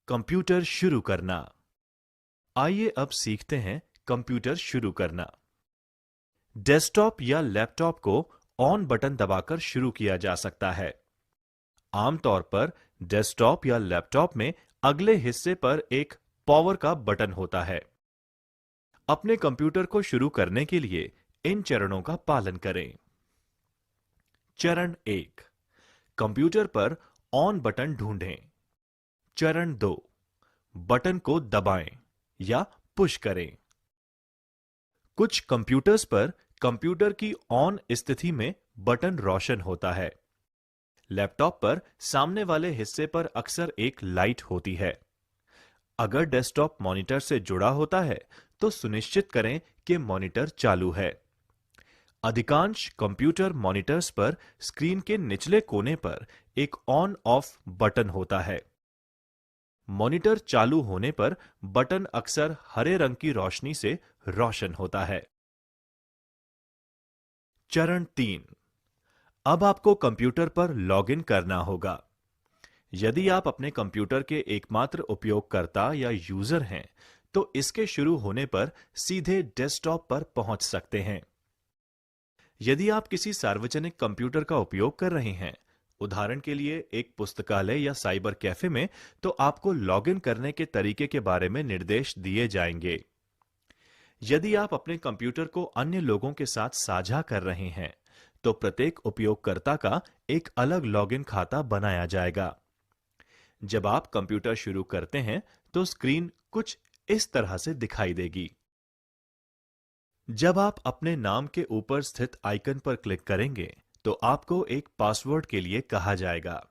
Computer शुरू करना। आइए अब सीखते हैं कंप्यूटर शुरू करना। डेस्कटॉप या लैपटॉप को ऑन बटन दबाकर शुरू किया जा सकता है। आमतौर पर डेस्कटॉप या लैपटॉप में अगले हिस्से पर एक पावर का बटन होता है। अपने कंप्यूटर को शुरू करने के लिए इन चरणों का पालन करें। चरण 1, कंप्यूटर पर ऑन बटन ढूंढें। चरण 2, बटन को दबाएं या पुश करें। कुछ कंप्यूटर्स पर कंप्यूटर की ऑन स्थिति में बटन रोशन होता है। लैपटॉप पर सामने वाले हिस्से पर अक्सर एक लाइट होती है। अगर डेस्कटॉप मॉनिटर से जुड़ा होता है तो सुनिश्चित करें कि मॉनिटर चालू है। अधिकांश कंप्यूटर मॉनिटर्स पर स्क्रीन के निचले कोने पर एक ऑन ऑफ बटन होता है। मॉनिटर चालू होने पर बटन अक्सर हरे रंग की रोशनी से रोशन होता है। चरण 3, अब आपको कंप्यूटर पर लॉगिन करना होगा। यदि आप अपने कंप्यूटर के एकमात्र उपयोगकर्ता या यूजर हैं, तो इसके शुरू होने पर सीधे डेस्कटॉप पर पहुंच सकते हैं। यदि आप किसी सार्वजनिक कंप्यूटर का उपयोग कर रहे हैं, उदाहरण के लिए एक पुस्तकालय या साइबर कैफे में, तो आपको लॉगिन करने के तरीके के बारे में निर्देश दिए जाएंगे। यदि आप अपने कंप्यूटर को अन्य लोगों के साथ साझा कर रहे हैं, तो प्रत्येक उपयोगकर्ता का एक अलग लॉगिन खाता बनाया जाएगा। जब आप कंप्यूटर शुरू करते हैं, तो स्क्रीन कुछ इस तरह से दिखाई देगी। जब आप अपने नाम के ऊपर स्थित आइकन पर क्लिक करेंगे, तो आपको एक पासवर्ड के लिए कहा जाएगा।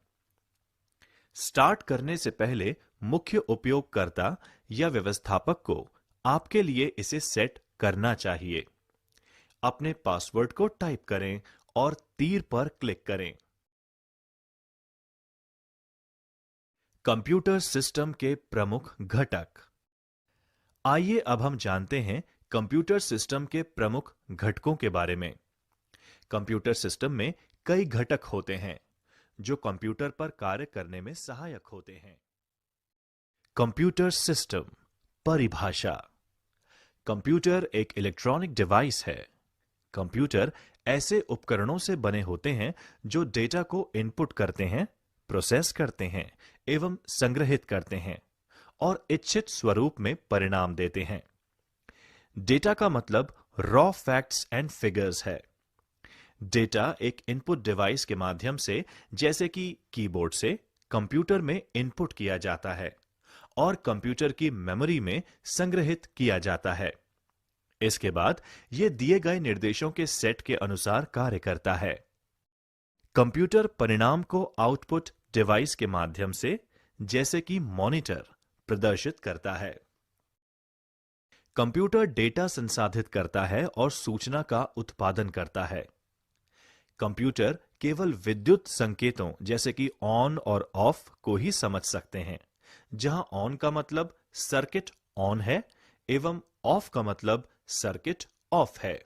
स्टार्ट करने से पहले मुख्य उपयोगकर्ता या व्यवस्थापक को आपके लिए इसे सेट करना चाहिए। अपने पासवर्ड को टाइप करें और तीर पर क्लिक करें। कंप्यूटर सिस्टम के प्रमुख घटक। आइए अब हम जानते हैं कंप्यूटर सिस्टम के प्रमुख घटकों के बारे में। कंप्यूटर सिस्टम में कई घटक होते हैं जो कंप्यूटर पर कार्य करने में सहायक होते हैं। कंप्यूटर सिस्टम परिभाषा। कंप्यूटर एक इलेक्ट्रॉनिक डिवाइस है। कंप्यूटर ऐसे उपकरणों से बने होते हैं जो डेटा को इनपुट करते हैं, प्रोसेस करते हैं एवं संग्रहित करते हैं और इच्छित स्वरूप में परिणाम देते हैं। डेटा का मतलब रॉ फैक्ट्स एंड फिगर्स है। डेटा एक इनपुट डिवाइस के माध्यम से, जैसे कि कीबोर्ड से, कंप्यूटर में इनपुट किया जाता है और कंप्यूटर की मेमोरी में संग्रहित किया जाता है। इसके बाद यह दिए गए निर्देशों के सेट के अनुसार कार्य करता है। कंप्यूटर परिणाम को आउटपुट डिवाइस के माध्यम से, जैसे कि मॉनिटर, प्रदर्शित करता है। कंप्यूटर डेटा संसाधित करता है और सूचना का उत्पादन करता है। कंप्यूटर केवल विद्युत संकेतों जैसे कि ऑन और ऑफ को ही समझ सकते हैं, जहां ऑन का मतलब सर्किट ऑन है एवं ऑफ का मतलब सर्किट ऑफ है।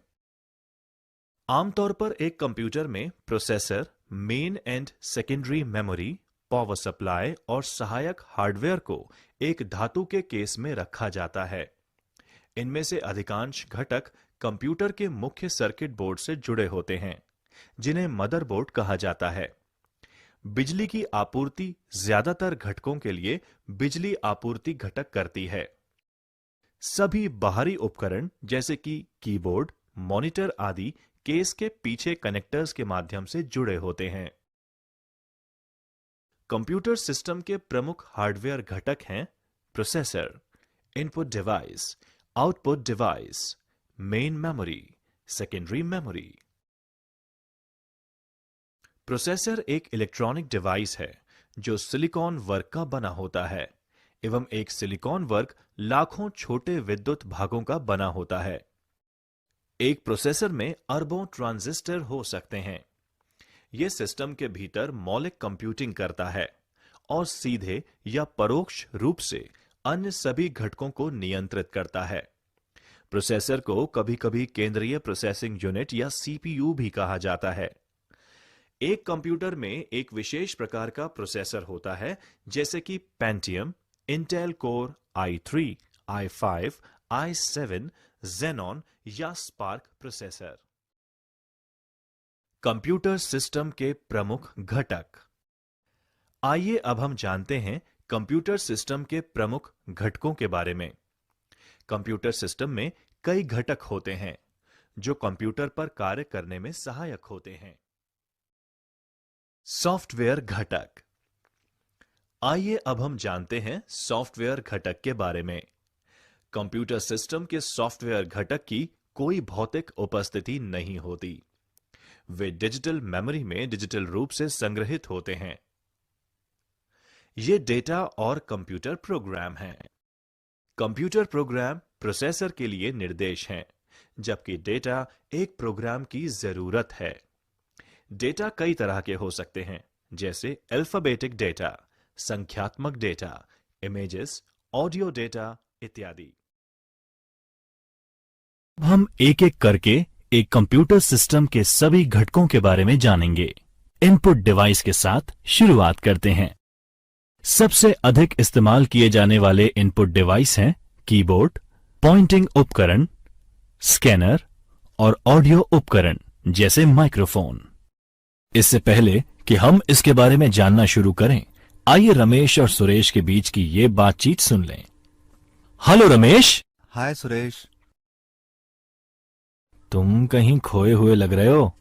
आमतौर पर एक कंप्यूटर में processor, main and secondary memory, power supply और सहायक हार्डवेयर को एक धातु के केस में रखा जाता है। इनमें से अधिकांश घटक कंप्यूटर के मुख्य सर्किट बोर्ड से जुड़े होते हैं, जिन्हें मदरबोर्ड कहा जाता है। बिजली की आपूर्ति ज्यादातर घटकों के लिए बिजली आपूर्ति घटक करती है। सभी बाहरी उपकरण जैसे कि कीबोर्ड, मॉनिटर आदि केस के पीछे कनेक्टर्स के माध्यम से जुड़े होते हैं। कंप्यूटर सिस्टम के प्रमुख हार्डवेयर घटक हैं processor, input device, output device, main memory, secondary memory. Processor एक इलेक्ट्रॉनिक डिवाइस है जो सिलिकॉन वर्क का बना होता है एवं एक सिलिकॉन वर्क लाखों छोटे विद्युत भागों का बना होता है। एक प्रोसेसर में अरबों ट्रांजिस्टर हो सकते हैं। यह सिस्टम के भीतर मौलिक कंप्यूटिंग करता है और सीधे या परोक्ष रूप से अन्य सभी घटकों को नियंत्रित करता है। प्रोसेसर को कभी-कभी केंद्रीय प्रोसेसिंग यूनिट या सीपीयू भी कहा जाता है। एक कंप्यूटर में एक विशेष प्रकार का प्रोसेसर होता है, जैसे कि Pentium, Intel core i3, i5, i7, Xenon या स्पार्क प्रोसेसर। कंप्यूटर सिस्टम के प्रमुख घटक। आइए अब हम जानते हैं कंप्यूटर सिस्टम के प्रमुख घटकों के बारे में। कंप्यूटर सिस्टम में कई घटक होते हैं जो कंप्यूटर पर कार्य करने में सहायक होते हैं। सॉफ्टवेयर घटक। आइए अब हम जानते हैं सॉफ्टवेयर घटक के बारे में। कंप्यूटर सिस्टम के सॉफ्टवेयर घटक की कोई भौतिक उपस्थिति नहीं होती। वे डिजिटल मेमोरी में डिजिटल रूप से संग्रहित होते हैं। ये डेटा और कंप्यूटर प्रोग्राम हैं। कंप्यूटर प्रोग्राम प्रोसेसर के लिए निर्देश हैं, जबकि डेटा एक प्रोग्राम की जरूरत है। डेटा कई तरह के हो सकते हैं, जैसे अल्फाबेटिक डेटा, संख्यात्मक डेटा, इमेजेस, ऑडियो डेटा इत्यादि। अब हम एक एक करके एक कंप्यूटर सिस्टम के सभी घटकों के बारे में जानेंगे। इनपुट डिवाइस के साथ शुरुआत करते हैं। सबसे अधिक इस्तेमाल किए जाने वाले इनपुट डिवाइस हैं कीबोर्ड, पॉइंटिंग उपकरण, स्कैनर और ऑडियो उपकरण जैसे माइक्रोफोन। इससे पहले कि हम इसके बारे में जानना शुरू करें, आइए रमेश और सुरेश के बीच की ये बातचीत सुन लें। हेलो रमेश। हाय सुरेश। तुम कहीं खोए हुए लग रहे हो,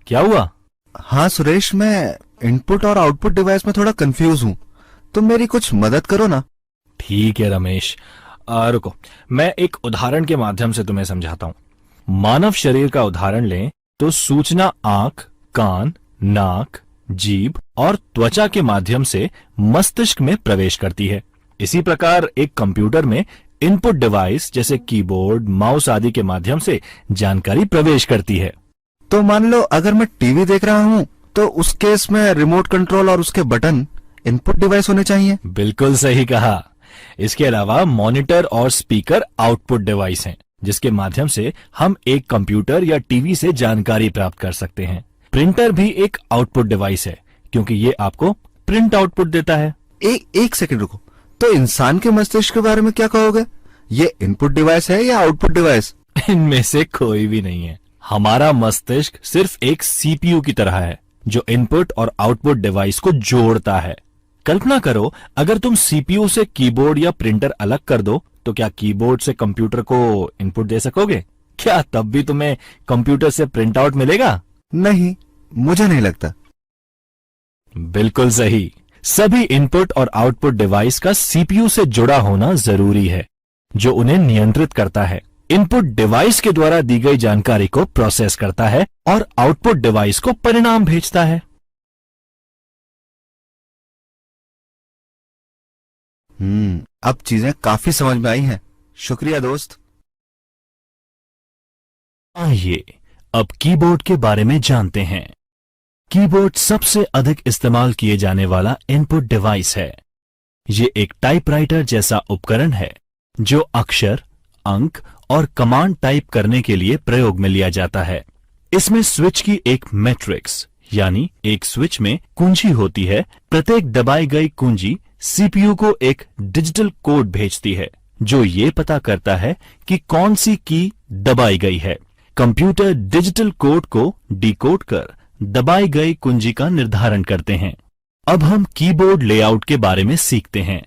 क्या हुआ? हाँ सुरेश, मैं इनपुट और आउटपुट डिवाइस में थोड़ा कंफ्यूज हूँ, तुम मेरी कुछ मदद करो ना। ठीक है रमेश, रुको, मैं एक उदाहरण के माध्यम से तुम्हें समझाता हूं। मानव शरीर का उदाहरण लें तो सूचना आंख, कान, नाक, जीभ और त्वचा के माध्यम से मस्तिष्क में प्रवेश करती है। इसी प्रकार एक कंप्यूटर में इनपुट डिवाइस जैसे कीबोर्ड, माउस आदि के माध्यम से जानकारी प्रवेश करती है। तो मान लो अगर मैं टीवी देख रहा हूँ तो उस केस में रिमोट कंट्रोल और उसके बटन इनपुट डिवाइस होने चाहिए। बिल्कुल सही कहा। इसके अलावा मॉनिटर और स्पीकर आउटपुट डिवाइस हैं, जिसके माध्यम से हम एक कंप्यूटर या टीवी से जानकारी प्राप्त कर सकते हैं। प्रिंटर भी एक आउटपुट डिवाइस है, क्योंकि ये आपको प्रिंट आउटपुट देता है। एक सेकंड रुको, तो इंसान के मस्तिष्क के बारे में क्या कहोगे? ये इनपुट डिवाइस है या आउटपुट डिवाइस? इनमें से कोई भी नहीं है। हमारा मस्तिष्क सिर्फ एक सीपीयू की तरह है, जो इनपुट और आउटपुट डिवाइस को जोड़ता है। कल्पना करो, अगर तुम सीपीयू से कीबोर्ड या प्रिंटर अलग कर दो, तो क्या कीबोर्ड से कंप्यूटर को इनपुट दे सकोगे? क्या तब भी तुम्हें कंप्यूटर से प्रिंट आउट मिलेगा? नहीं, मुझे नहीं लगता। बिल्कुल सही। सभी इनपुट और आउटपुट डिवाइस का सीपीयू से जुड़ा होना जरूरी है, जो उन्हें नियंत्रित करता है। इनपुट डिवाइस के द्वारा दी गई जानकारी को प्रोसेस करता है और आउटपुट डिवाइस को परिणाम भेजता है। अब चीजें काफी समझ में आई हैं। शुक्रिया दोस्त। आइए अब कीबोर्ड के बारे में जानते हैं। कीबोर्ड सबसे अधिक इस्तेमाल किए जाने वाला इनपुट डिवाइस है। ये एक टाइपराइटर जैसा उपकरण है, जो अक्षर, अंक और कमांड टाइप करने के लिए प्रयोग में लिया जाता है। इसमें स्विच की एक मैट्रिक्स यानी एक स्विच में कुंजी होती है। प्रत्येक दबाई गई कुंजी सीपीयू को एक डिजिटल कोड भेजती है, जो ये पता करता है कि कौन सी की दबाई गई है। कंप्यूटर डिजिटल कोड को डिकोड कर दबाई गई कुंजी का निर्धारण करते हैं। अब हम कीबोर्ड लेआउट के बारे में सीखते हैं।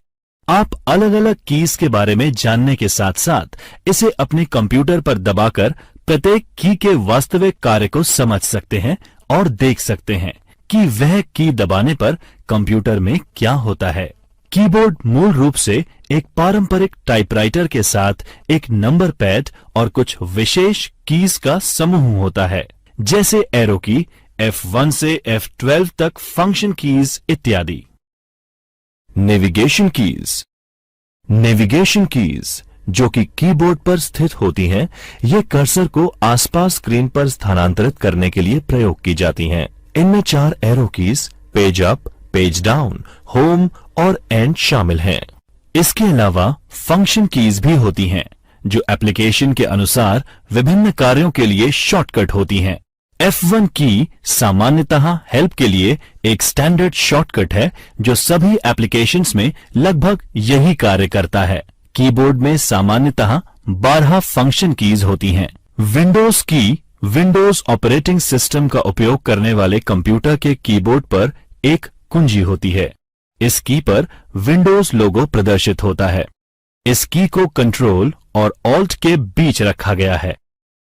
आप अलग अलग कीज के बारे में जानने के साथ साथ इसे अपने कंप्यूटर पर दबाकर प्रत्येक की के वास्तविक कार्य को समझ सकते हैं और देख सकते हैं कि वह की दबाने पर कंप्यूटर में क्या होता है। कीबोर्ड मूल रूप से एक पारंपरिक टाइपराइटर के साथ एक नंबर पैड और कुछ विशेष कीज का समूह होता है, जैसे एरो की, F1 से F12 तक फंक्शन कीज इत्यादि। Navigation keys. नेविगेशन कीज जो कि कीबोर्ड पर स्थित होती हैं, ये कर्सर को आसपास स्क्रीन पर स्थानांतरित करने के लिए प्रयोग की जाती हैं। इनमें 4 arrow keys, page up, page down, home और एंड शामिल हैं। इसके अलावा फंक्शन कीज भी होती हैं, जो एप्लीकेशन के अनुसार विभिन्न कार्यों के लिए शॉर्टकट होती हैं। F1 की सामान्यतः हेल्प के लिए एक स्टैंडर्ड शॉर्टकट है जो सभी एप्लीकेशंस में लगभग यही कार्य करता है। कीबोर्ड में सामान्यतः 12 फंक्शन कीज होती हैं। विंडोज की विंडोज ऑपरेटिंग सिस्टम का उपयोग करने वाले कंप्यूटर के कीबोर्ड पर एक कुंजी होती है। इस की पर विंडोज लोगो प्रदर्शित होता है। इस की को कंट्रोल और ऑल्ट के बीच रखा गया है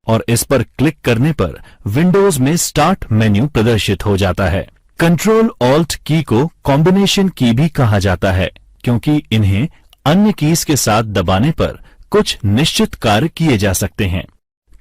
और इस पर क्लिक करने पर विंडोज में स्टार्ट मेन्यू प्रदर्शित हो जाता है। कंट्रोल ऑल्ट की को कॉम्बिनेशन की भी कहा जाता है क्योंकि इन्हें अन्य कीज के साथ दबाने पर कुछ निश्चित कार्य किए जा सकते हैं।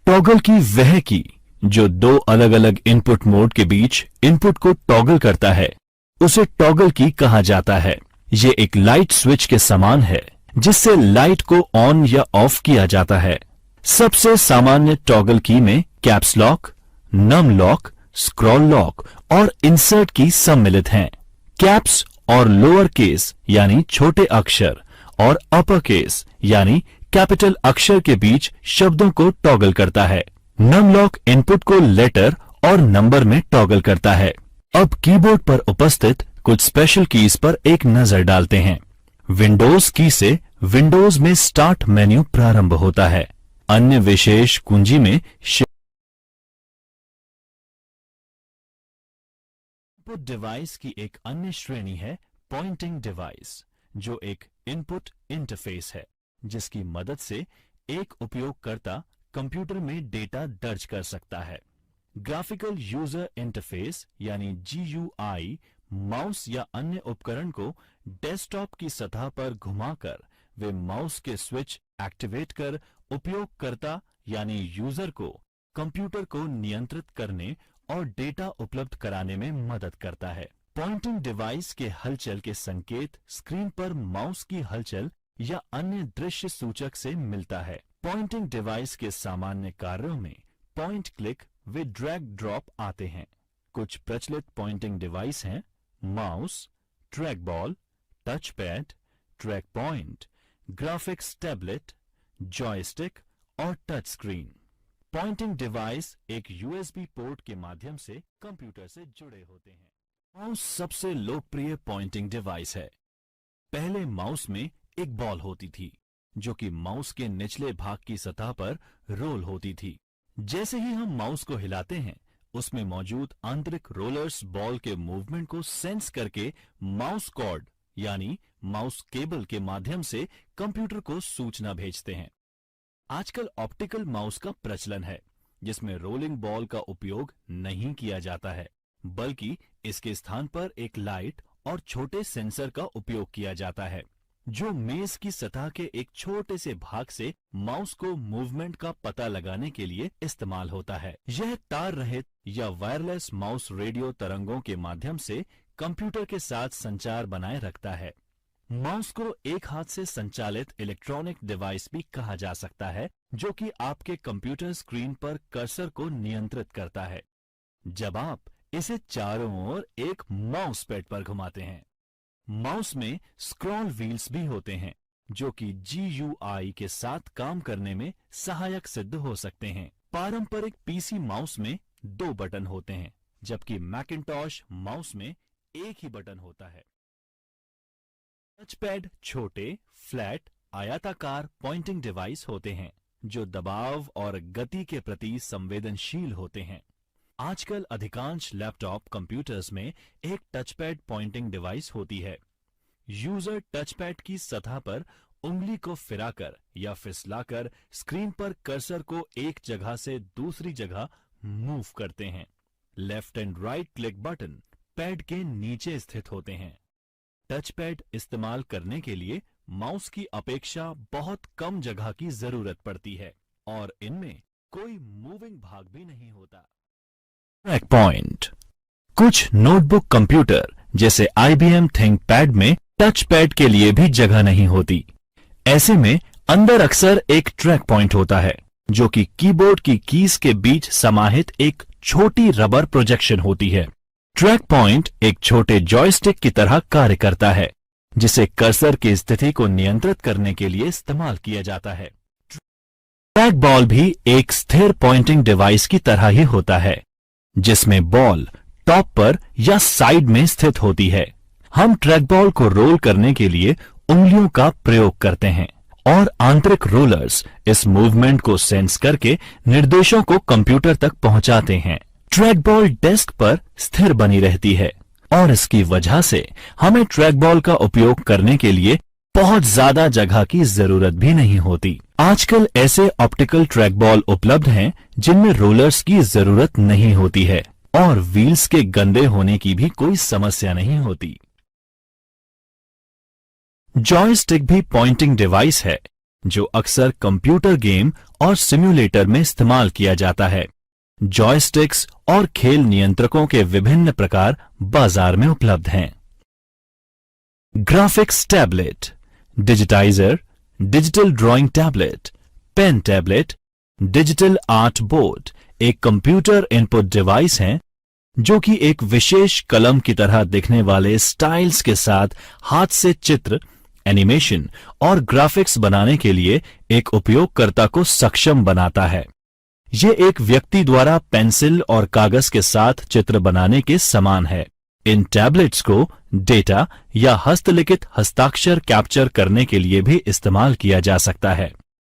टॉगल की वह की जो दो अलग अलग इनपुट मोड के बीच इनपुट को टॉगल करता है उसे टॉगल की कहा जाता है। ये एक लाइट स्विच के समान है जिससे लाइट को ऑन या ऑफ किया जाता है। सबसे सामान्य टॉगल की में caps lock, num lock, scroll lock और इंसर्ट की सम्मिलित हैं। कैप्स और लोअर केस यानी छोटे अक्षर और अपर केस यानी कैपिटल अक्षर के बीच शब्दों को टॉगल करता है। नम लॉक इनपुट को लेटर और नंबर में टॉगल करता है। अब कीबोर्ड पर उपस्थित कुछ स्पेशल कीज पर एक नजर डालते हैं। विंडोज की से विंडोज में स्टार्ट मेन्यू प्रारंभ होता है। अन्य विशेष कुंजी में इनपुट डिवाइस की एक अन्य श्रेणी है पॉइंटिंग डिवाइस, जो एक इनपुट इंटरफेस है जिसकी मदद से एक उपयोगकर्ता कंप्यूटर में डेटा दर्ज कर सकता है। ग्राफिकल यूजर इंटरफेस यानी GUI माउस या अन्य उपकरण को डेस्कटॉप की सतह पर घुमाकर वे माउस के स्विच एक्टिवेट कर उपयोगकर्ता यानी यूजर को कंप्यूटर को नियंत्रित करने और डेटा उपलब्ध कराने में मदद करता है। पॉइंटिंग डिवाइस के हलचल के संकेत स्क्रीन पर माउस की हलचल या अन्य दृश्य सूचक से मिलता है। पॉइंटिंग डिवाइस के सामान्य कार्यों में पॉइंट क्लिक व ड्रैग ड्रॉप आते हैं। कुछ प्रचलित पॉइंटिंग डिवाइस हैं mouse, track ball, touch pad, track point, graphics tablet, joystick और टच स्क्रीन। पॉइंटिंग डिवाइस एक USB पोर्ट के माध्यम से कंप्यूटर से जुड़े होते हैं। माउस सबसे लोकप्रिय पॉइंटिंग डिवाइस है। पहले माउस में एक बॉल होती थी जो कि माउस के निचले भाग की सतह पर रोल होती थी। जैसे ही हम माउस को हिलाते हैं उसमें मौजूद आंतरिक रोलर्स बॉल के मूवमेंट को सेंस करके माउस कॉर्ड यानी माउस केबल के माध्यम से कंप्यूटर को सूचना भेजते हैं। आजकल ऑप्टिकल माउस का प्रचलन है जिसमें रोलिंग बॉल का उपयोग नहीं किया जाता है, बल्कि इसके स्थान पर एक लाइट और छोटे सेंसर का उपयोग किया जाता है जो मेज की सतह के एक छोटे से भाग से माउस को मूवमेंट का पता लगाने के लिए इस्तेमाल होता है। यह तार रहित या वायरलेस माउस रेडियो तरंगों के माध्यम से कंप्यूटर के साथ संचार बनाए रखता है। माउस को एक हाथ से संचालित इलेक्ट्रॉनिक डिवाइस भी कहा जा सकता है जो कि आपके कंप्यूटर स्क्रीन पर कर्सर को नियंत्रित करता है जब आप इसे चारों ओर एक माउस पैड पर घुमाते हैं। माउस में स्क्रॉल व्हील्स भी होते हैं जो कि GUI के साथ काम करने में सहायक सिद्ध हो सकते हैं। पारंपरिक PC माउस में 2 बटन होते हैं जबकि मैकिंटॉश माउस में एक ही बटन होता है। टचपैड छोटे, फ्लैट, आयताकार पॉइंटिंग डिवाइस होते हैं जो दबाव और गति के प्रति संवेदनशील होते हैं। आजकल अधिकांश लैपटॉप कंप्यूटर्स में एक टचपैड पॉइंटिंग डिवाइस होती है। यूजर टचपैड की सतह पर उंगली को फिराकर या फिसलाकर स्क्रीन पर कर्सर को एक जगह से दूसरी जगह मूव करते हैं। Left and right click button pad के नीचे स्थित होते हैं। टचपैड इस्तेमाल करने के लिए माउस की अपेक्षा बहुत कम जगह की जरूरत पड़ती है और इनमें कोई मूविंग भाग भी नहीं होता। Track point. कुछ नोटबुक कंप्यूटर जैसे IBM थिंकपैड में टच पैड के लिए भी जगह नहीं होती। ऐसे में अंदर अक्सर एक ट्रैक पॉइंट होता है जो कि कीबोर्ड की कीज के बीच समाहित एक छोटी रबर प्रोजेक्शन होती है। ट्रैक पॉइंट एक छोटे जॉयस्टिक की तरह कार्य करता है जिसे कर्सर की स्थिति को नियंत्रित करने के लिए इस्तेमाल किया जाता है। ट्रैक बॉल भी एक स्थिर पॉइंटिंग डिवाइस की तरह ही होता है जिसमें बॉल टॉप पर या साइड में स्थित होती है। हम ट्रैक बॉल को रोल करने के लिए उंगलियों का प्रयोग करते हैं और आंतरिक रोलर्स इस मूवमेंट को सेंस करके निर्देशों को कंप्यूटर तक पहुंचाते हैं। ट्रैक बॉल डेस्क पर स्थिर बनी रहती है और इसकी वजह से हमें ट्रैक बॉल का उपयोग करने के लिए बहुत ज्यादा जगह की जरूरत भी नहीं होती। आजकल ऐसे ऑप्टिकल ट्रैक बॉल उपलब्ध हैं जिनमें रोलर्स की जरूरत नहीं होती है और व्हील्स के गंदे होने की भी कोई समस्या नहीं होती। जॉयस्टिक भी पॉइंटिंग डिवाइस है जो अक्सर कंप्यूटर गेम और सिम्युलेटर में इस्तेमाल किया जाता है। जॉयस्टिक्स और खेल नियंत्रकों के विभिन्न प्रकार बाजार में उपलब्ध हैं। Graphics tablet, digitizer, digital drawing tablet, pen tablet, digital art board एक कंप्यूटर इनपुट डिवाइस हैं जो कि एक विशेष कलम की तरह दिखने वाले स्टाइल्स के साथ हाथ से चित्र, एनिमेशन और ग्राफिक्स बनाने के लिए एक उपयोगकर्ता को सक्षम बनाता है। ये एक व्यक्ति द्वारा पेंसिल और कागज के साथ चित्र बनाने के समान है। इन टैबलेट्स को डेटा या हस्तलिखित हस्ताक्षर कैप्चर करने के लिए भी इस्तेमाल किया जा सकता है।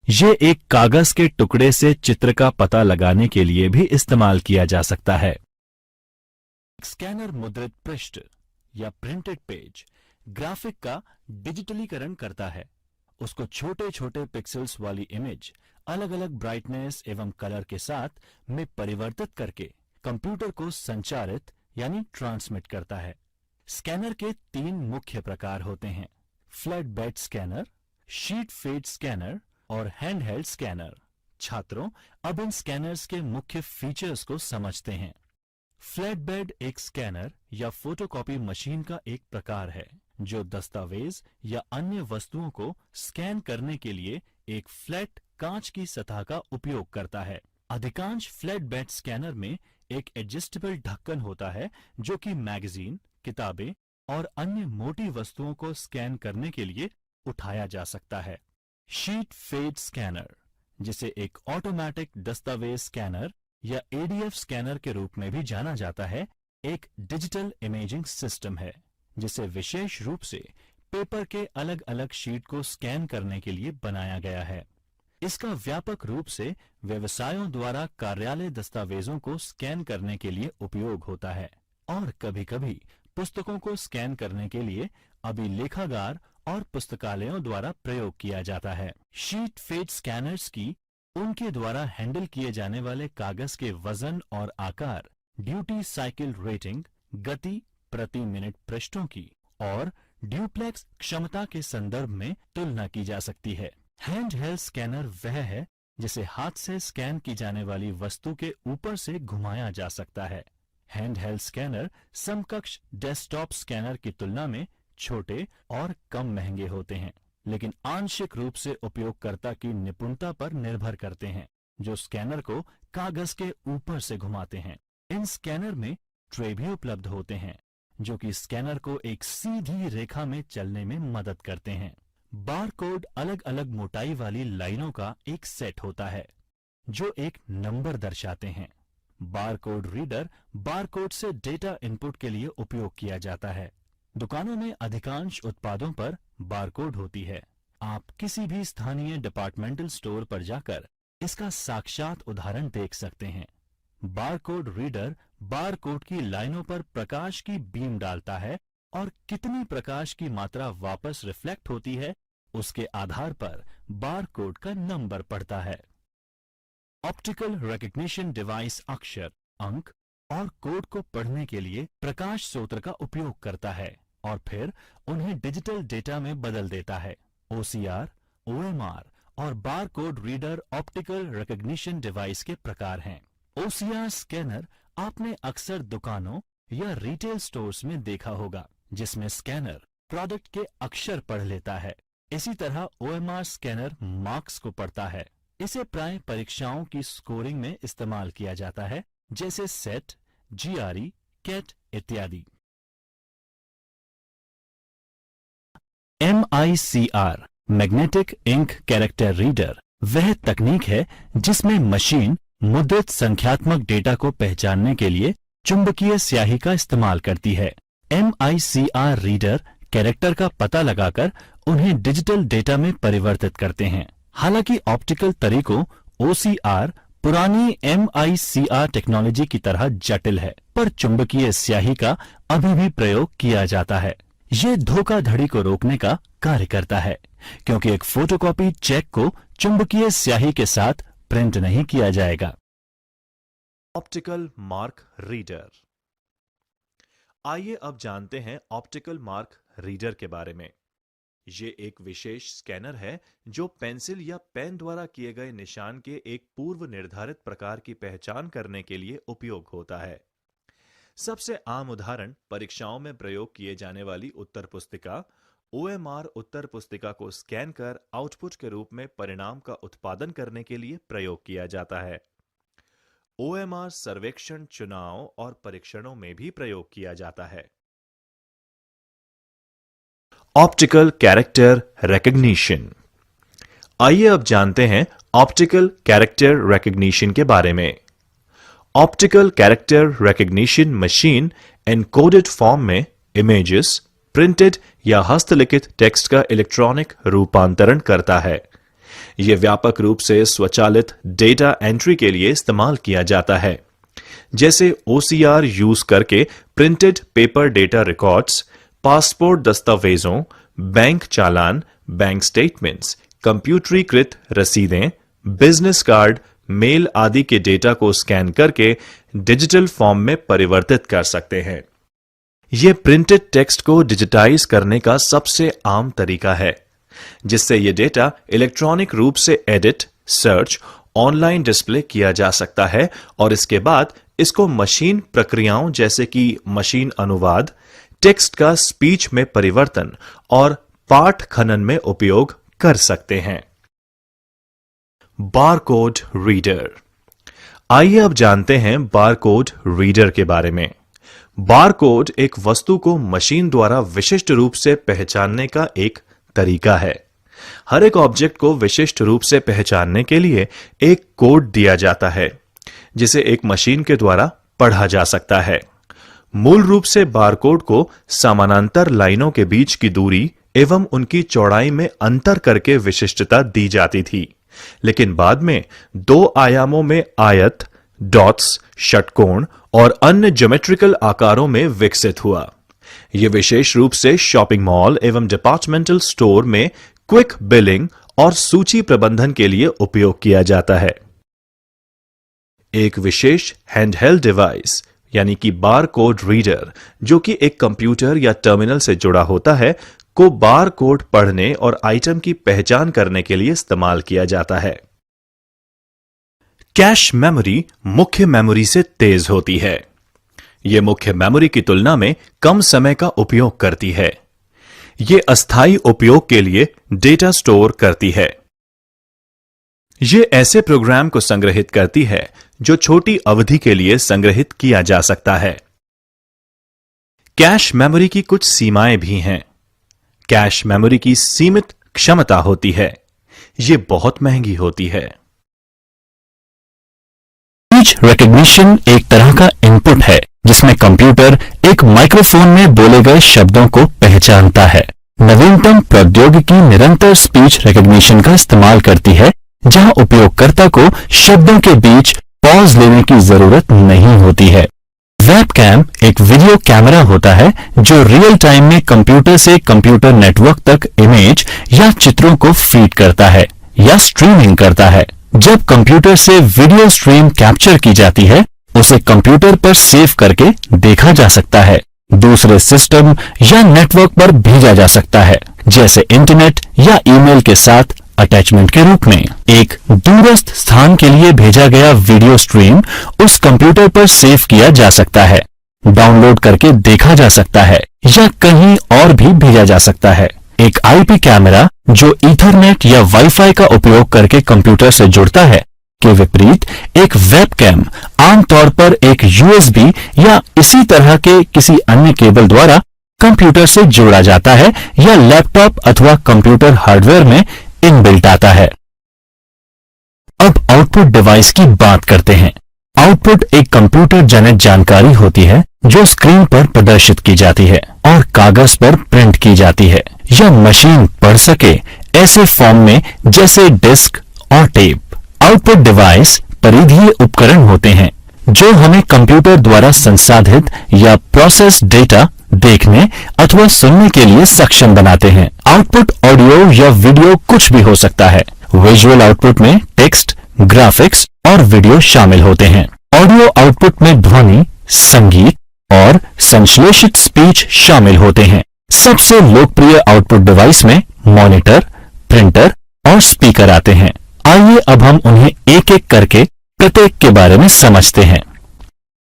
ये एक कागज के टुकड़े से चित्र का पता लगाने के लिए भी इस्तेमाल किया जा सकता है। स्कैनर मुद्रित पृष्ठ या प्रिंटेड पेज ग्राफिक का डिजिटलीकरण करता है। उसको छोटे छोटे पिक्सेल्स वाली इमेज अलग अलग ब्राइटनेस एवं कलर के साथ में परिवर्तित करके कंप्यूटर को संचारित यानी ट्रांसमिट करता है। स्कैनर के 3 मुख्य प्रकार होते हैं: flat bed scanner, sheet fed scanner और हैंडहेल्ड स्कैनर। छात्रों, अब इन स्कैनर्स के मुख्य फीचर्स को समझते हैं। फ्लैट बेड एक स्कैनर या फोटोकॉपी मशीन का एक प्रकार है जो दस्तावेज या अन्य वस्तुओं को स्कैन करने के लिए एक फ्लैट कांच की सतह का उपयोग करता है। अधिकांश फ्लैट बेड स्कैनर में एक एडजस्टेबल ढक्कन होता है जो कि मैगजीन, किताबें और अन्य मोटी वस्तुओं को स्कैन करने के लिए उठाया जा सकता है। शीट फेड स्कैनर, जिसे एक ऑटोमेटिक दस्तावेज स्कैनर या एडीएफ स्कैनर के रूप में भी जाना जाता है, एक डिजिटल इमेजिंग सिस्टम है जिसे विशेष रूप से पेपर के अलग अलग शीट को स्कैन करने के लिए बनाया गया है। इसका व्यापक रूप से व्यवसायों द्वारा कार्यालय दस्तावेजों को स्कैन करने के लिए उपयोग होता है और कभी-कभी पुस्तकों को स्कैन करने के लिए अभिलेखागार और पुस्तकालयों द्वारा प्रयोग किया जाता है। शीट फेड स्कैनर्स की उनके द्वारा हैंडल किए जाने वाले कागज के वजन और आकार, ड्यूटी साइकिल रेटिंग, गति प्रति मिनट पृष्ठों की और ड्यूप्लेक्स क्षमता के संदर्भ में तुलना की जा सकती है। हैंडहेल्ड स्कैनर वह है जिसे हाथ से स्कैन की जाने वाली वस्तु के ऊपर से घुमाया जा सकता है। हैंडहेल्ड स्कैनर समकक्ष डेस्कटॉप स्कैनर की तुलना में छोटे और कम महंगे होते हैं, लेकिन आंशिक रूप से उपयोगकर्ता की निपुणता पर निर्भर करते हैं जो स्कैनर को कागज के ऊपर से घुमाते हैं। इन स्कैनर में ट्रे भी उपलब्ध होते हैं जो कि स्कैनर को एक सीधी रेखा में चलने में मदद करते हैं। बारकोड अलग अलग मोटाई वाली लाइनों का एक सेट होता है जो एक नंबर दर्शाते हैं। बारकोड रीडर बारकोड से डेटा इनपुट के लिए उपयोग किया जाता है। दुकानों में अधिकांश उत्पादों पर बारकोड होती है। आप किसी भी स्थानीय डिपार्टमेंटल स्टोर पर जाकर इसका साक्षात उदाहरण देख सकते हैं। बारकोड रीडर बारकोड की लाइनों पर प्रकाश की बीम डालता है और कितनी प्रकाश की मात्रा वापस रिफ्लेक्ट होती है उसके आधार पर बारकोड का नंबर पढ़ता है। ऑप्टिकल रिकग्निशन डिवाइस अक्षर, अंक और कोड को पढ़ने के लिए प्रकाश स्रोत का उपयोग करता है और फिर उन्हें डिजिटल डेटा में बदल देता है। ओसीआर, ओएमआर और barcode reader optical recognition device के प्रकार हैं। ओसीआर स्कैनर आपने अक्सर दुकानों या रिटेल स्टोर्स में देखा होगा जिसमें स्कैनर प्रोडक्ट के अक्षर पढ़ लेता है। इसी तरह ओएमआर स्कैनर मार्क्स को पढ़ता है। इसे प्राय परीक्षाओं की स्कोरिंग में इस्तेमाल किया जाता है जैसे सेट, जीआरई, कैट इत्यादि। MICR magnetic ink character reader वह तकनीक है जिसमें मशीन मुद्रित संख्यात्मक डेटा को पहचानने के लिए चुंबकीय स्याही का इस्तेमाल करती है। MICR रीडर कैरेक्टर का पता लगाकर उन्हें डिजिटल डेटा में परिवर्तित करते हैं। हालांकि ऑप्टिकल तरीकों OCR पुरानी MICR टेक्नोलॉजी की तरह जटिल है, पर चुंबकीय स्याही का अभी भी प्रयोग किया जाता है। ये धोखाधड़ी को रोकने का कार्य करता है, क्योंकि एक फोटोकॉपी चेक को चुंबकीय स्याही के साथ प्रिंट नहीं किया जाएगा। Optical mark reader. आइए अब जानते हैं ऑप्टिकल मार्क रीडर के बारे में। ये एक विशेष स्कैनर है जो पेंसिल या पेन द्वारा किए गए निशान के एक पूर्व निर्धारित प्रकार की पहचान करने के लिए उपयोग होता है। सबसे आम उदाहरण परीक्षाओं में प्रयोग किए जाने वाली उत्तर पुस्तिका OMR उत्तर पुस्तिका को स्कैन कर आउटपुट के रूप में परिणाम का उत्पादन करने के लिए प्रयोग किया जाता है। OMR सर्वेक्षण, चुनाव और परीक्षणों में भी प्रयोग किया जाता है। Optical character recognition. आइए अब जानते हैं ऑप्टिकल कैरेक्टर रिकग्निशन के बारे में। Optical character recognition machine encoded form में इमेजेस, प्रिंटेड या हस्तलिखित टेक्स्ट का इलेक्ट्रॉनिक रूपांतरण करता है। यह व्यापक रूप से स्वचालित डेटा एंट्री के लिए इस्तेमाल किया जाता है, जैसे OCR यूज करके printed paper data records, passport दस्तावेजों, बैंक चालान, बैंक स्टेटमेंट्स, कंप्यूटरीकृत रसीदें, बिजनेस कार्ड, मेल आदि के डेटा को स्कैन करके डिजिटल फॉर्म में परिवर्तित कर सकते हैं। यह प्रिंटेड टेक्स्ट को डिजिटाइज करने का सबसे आम तरीका है, जिससे यह डेटा इलेक्ट्रॉनिक रूप से एडिट, सर्च, ऑनलाइन डिस्प्ले किया जा सकता है और इसके बाद इसको मशीन प्रक्रियाओं जैसे कि मशीन अनुवाद, टेक्स्ट का स्पीच में परिवर्तन और पाठ खनन में उपयोग कर सकते हैं। Barcode reader. आइए अब जानते हैं बारकोड रीडर के बारे में। बारकोड एक वस्तु को मशीन द्वारा विशिष्ट रूप से पहचानने का एक तरीका है। हर एक ऑब्जेक्ट को विशिष्ट रूप से पहचानने के लिए एक कोड दिया जाता है, जिसे एक मशीन के द्वारा पढ़ा जा सकता है। मूल रूप से बारकोड को समानांतर लाइनों के बीच की दूरी एवं उनकी चौड़ाई में अंतर करके विशिष्टता दी जाती थी, लेकिन बाद में 2 आयामों में आयत, डॉट्स, षटकोण और अन्य ज्योमेट्रिकल आकारों में विकसित हुआ। यह विशेष रूप से शॉपिंग मॉल एवं डिपार्टमेंटल स्टोर में क्विक बिलिंग और सूची प्रबंधन के लिए उपयोग किया जाता है। एक विशेष हैंडहेल्ड डिवाइस यानी कि बारकोड रीडर, जो कि एक कंप्यूटर या टर्मिनल से जुड़ा होता है, को बारकोड पढ़ने और आइटम की पहचान करने के लिए इस्तेमाल किया जाता है। कैश मेमोरी मुख्य मेमोरी से तेज होती है। यह मुख्य मेमोरी की तुलना में कम समय का उपयोग करती है। यह अस्थायी उपयोग के लिए डेटा स्टोर करती है। यह ऐसे प्रोग्राम को संग्रहित करती है जो छोटी अवधि के लिए संग्रहित किया जा सकता है। कैश मेमोरी की कुछ सीमाएं भी हैं। कैश मेमोरी की सीमित क्षमता होती है। यह बहुत महंगी होती है। स्पीच रिकग्निशन एक तरह का इनपुट है, जिसमें कंप्यूटर एक माइक्रोफोन में बोले गए शब्दों को पहचानता है। नवीनतम प्रौद्योगिकी निरंतर स्पीच रिकग्निशन का इस्तेमाल करती है, जहां उपयोगकर्ता को शब्दों के बीच पॉज लेने की जरूरत नहीं होती है। वेबकैम एक वीडियो कैमरा होता है जो रियल टाइम में कंप्यूटर से कंप्यूटर नेटवर्क तक इमेज या चित्रों को फीड करता है या स्ट्रीमिंग करता है। जब कंप्यूटर से वीडियो स्ट्रीम कैप्चर की जाती है, उसे कंप्यूटर पर सेव करके देखा जा सकता है, दूसरे सिस्टम या नेटवर्क पर भेजा जा सकता है, जैसे इंटरनेट या ईमेल के साथ अटैचमेंट के रूप में। एक दूरस्थ स्थान के लिए भेजा गया वीडियो स्ट्रीम उस कंप्यूटर पर सेव किया जा सकता है, डाउनलोड करके देखा जा सकता है या कहीं और भी भेजा जा सकता है। एक आईपी कैमरा जो ईथरनेट या वाईफाई का उपयोग करके कंप्यूटर से जुड़ता है, के विपरीत एक वेबकैम आमतौर पर एक यूएसबी या इसी तरह के किसी अन्य केबल द्वारा कंप्यूटर से जोड़ा जाता है या लैपटॉप अथवा कंप्यूटर हार्डवेयर में इनबिल्ट आता है। अब आउटपुट डिवाइस की बात करते हैं। आउटपुट एक कंप्यूटर जनित जानकारी होती है जो स्क्रीन पर प्रदर्शित की जाती है और कागज पर प्रिंट की जाती है या मशीन पढ़ सके ऐसे फॉर्म में जैसे डिस्क और टेप। आउटपुट डिवाइस परिधीय उपकरण होते हैं जो हमें कंप्यूटर द्वारा संसाधित या प्रोसेस डेटा देखने अथवा सुनने के लिए सक्षम बनाते हैं। आउटपुट ऑडियो या वीडियो कुछ भी हो सकता है। विजुअल आउटपुट में टेक्स्ट, ग्राफिक्स और वीडियो शामिल होते हैं। ऑडियो आउटपुट में ध्वनि, संगीत और संश्लेषित स्पीच शामिल होते हैं। सबसे लोकप्रिय आउटपुट डिवाइस में मॉनिटर, प्रिंटर और स्पीकर आते हैं। आइए अब हम उन्हें एक एक करके प्रत्येक के बारे में समझते हैं।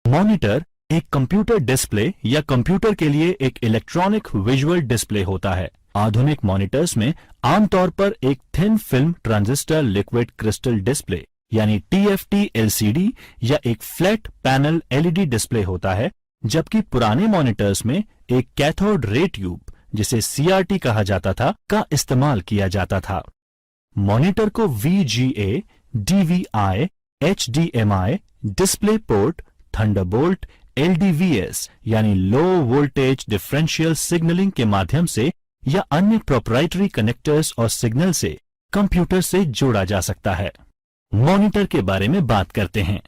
मॉनिटर एक कंप्यूटर डिस्प्ले या कंप्यूटर के लिए एक इलेक्ट्रॉनिक विजुअल डिस्प्ले होता है। आधुनिक मॉनिटर्स में आमतौर पर एक thin film transistor liquid crystal display यानी TFT LCD या एक फ्लैट पैनल LED डिस्प्ले होता है, जबकि पुराने मॉनिटर्स में एक कैथोड रे ट्यूब जिसे CRT कहा जाता था का इस्तेमाल किया जाता था। मॉनिटर को VGA, DVI, HDMI, display port, Thunderbolt, LDVS यानी लो वोल्टेज डिफरेंशियल सिग्नलिंग के माध्यम से या अन्य प्रोप्राइटरी कनेक्टर्स और सिग्नल से कंप्यूटर से जोड़ा जा सकता है। मॉनिटर के बारे में बात करते हैं।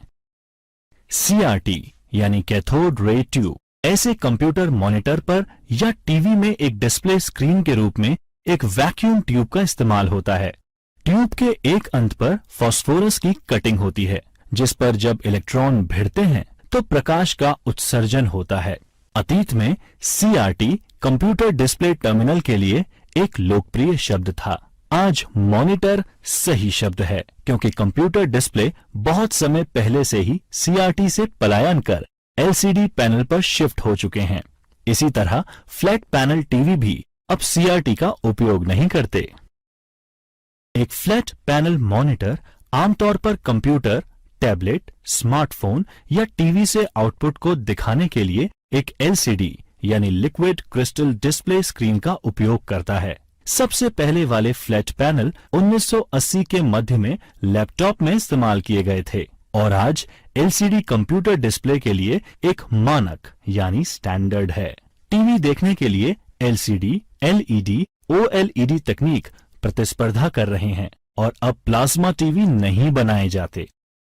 CRT यानी कैथोड रे ट्यूब ऐसे कंप्यूटर मॉनिटर पर या टीवी में एक डिस्प्ले स्क्रीन के रूप में एक वैक्यूम ट्यूब का इस्तेमाल होता है। ट्यूब के एक अंत पर फास्फोरस की कटिंग होती है, जिस पर जब इलेक्ट्रॉन भिड़ते हैं तो प्रकाश का उत्सर्जन होता है। अतीत में CRT कंप्यूटर डिस्प्ले टर्मिनल के लिए एक लोकप्रिय शब्द था। आज मॉनिटर सही शब्द है क्योंकि कंप्यूटर डिस्प्ले बहुत समय पहले से ही CRT से पलायन कर LCD पैनल पर शिफ्ट हो चुके हैं। इसी तरह फ्लैट पैनल टीवी भी अब CRT का उपयोग नहीं करते। एक फ्लैट पैनल मॉनिटर आमतौर पर कंप्यूटर, टैबलेट, स्मार्टफोन या टीवी से आउटपुट को दिखाने के लिए एक LCD यानी लिक्विड क्रिस्टल डिस्प्ले स्क्रीन का उपयोग करता है। सबसे पहले वाले फ्लैट पैनल 1980 के मध्य में लैपटॉप में इस्तेमाल किए गए थे और आज LCD कंप्यूटर डिस्प्ले के लिए एक मानक यानी स्टैंडर्ड है। टीवी देखने के लिए LCD, LED, OLED तकनीक प्रतिस्पर्धा कर रहे हैं और अब प्लाज्मा टीवी नहीं बनाए जाते।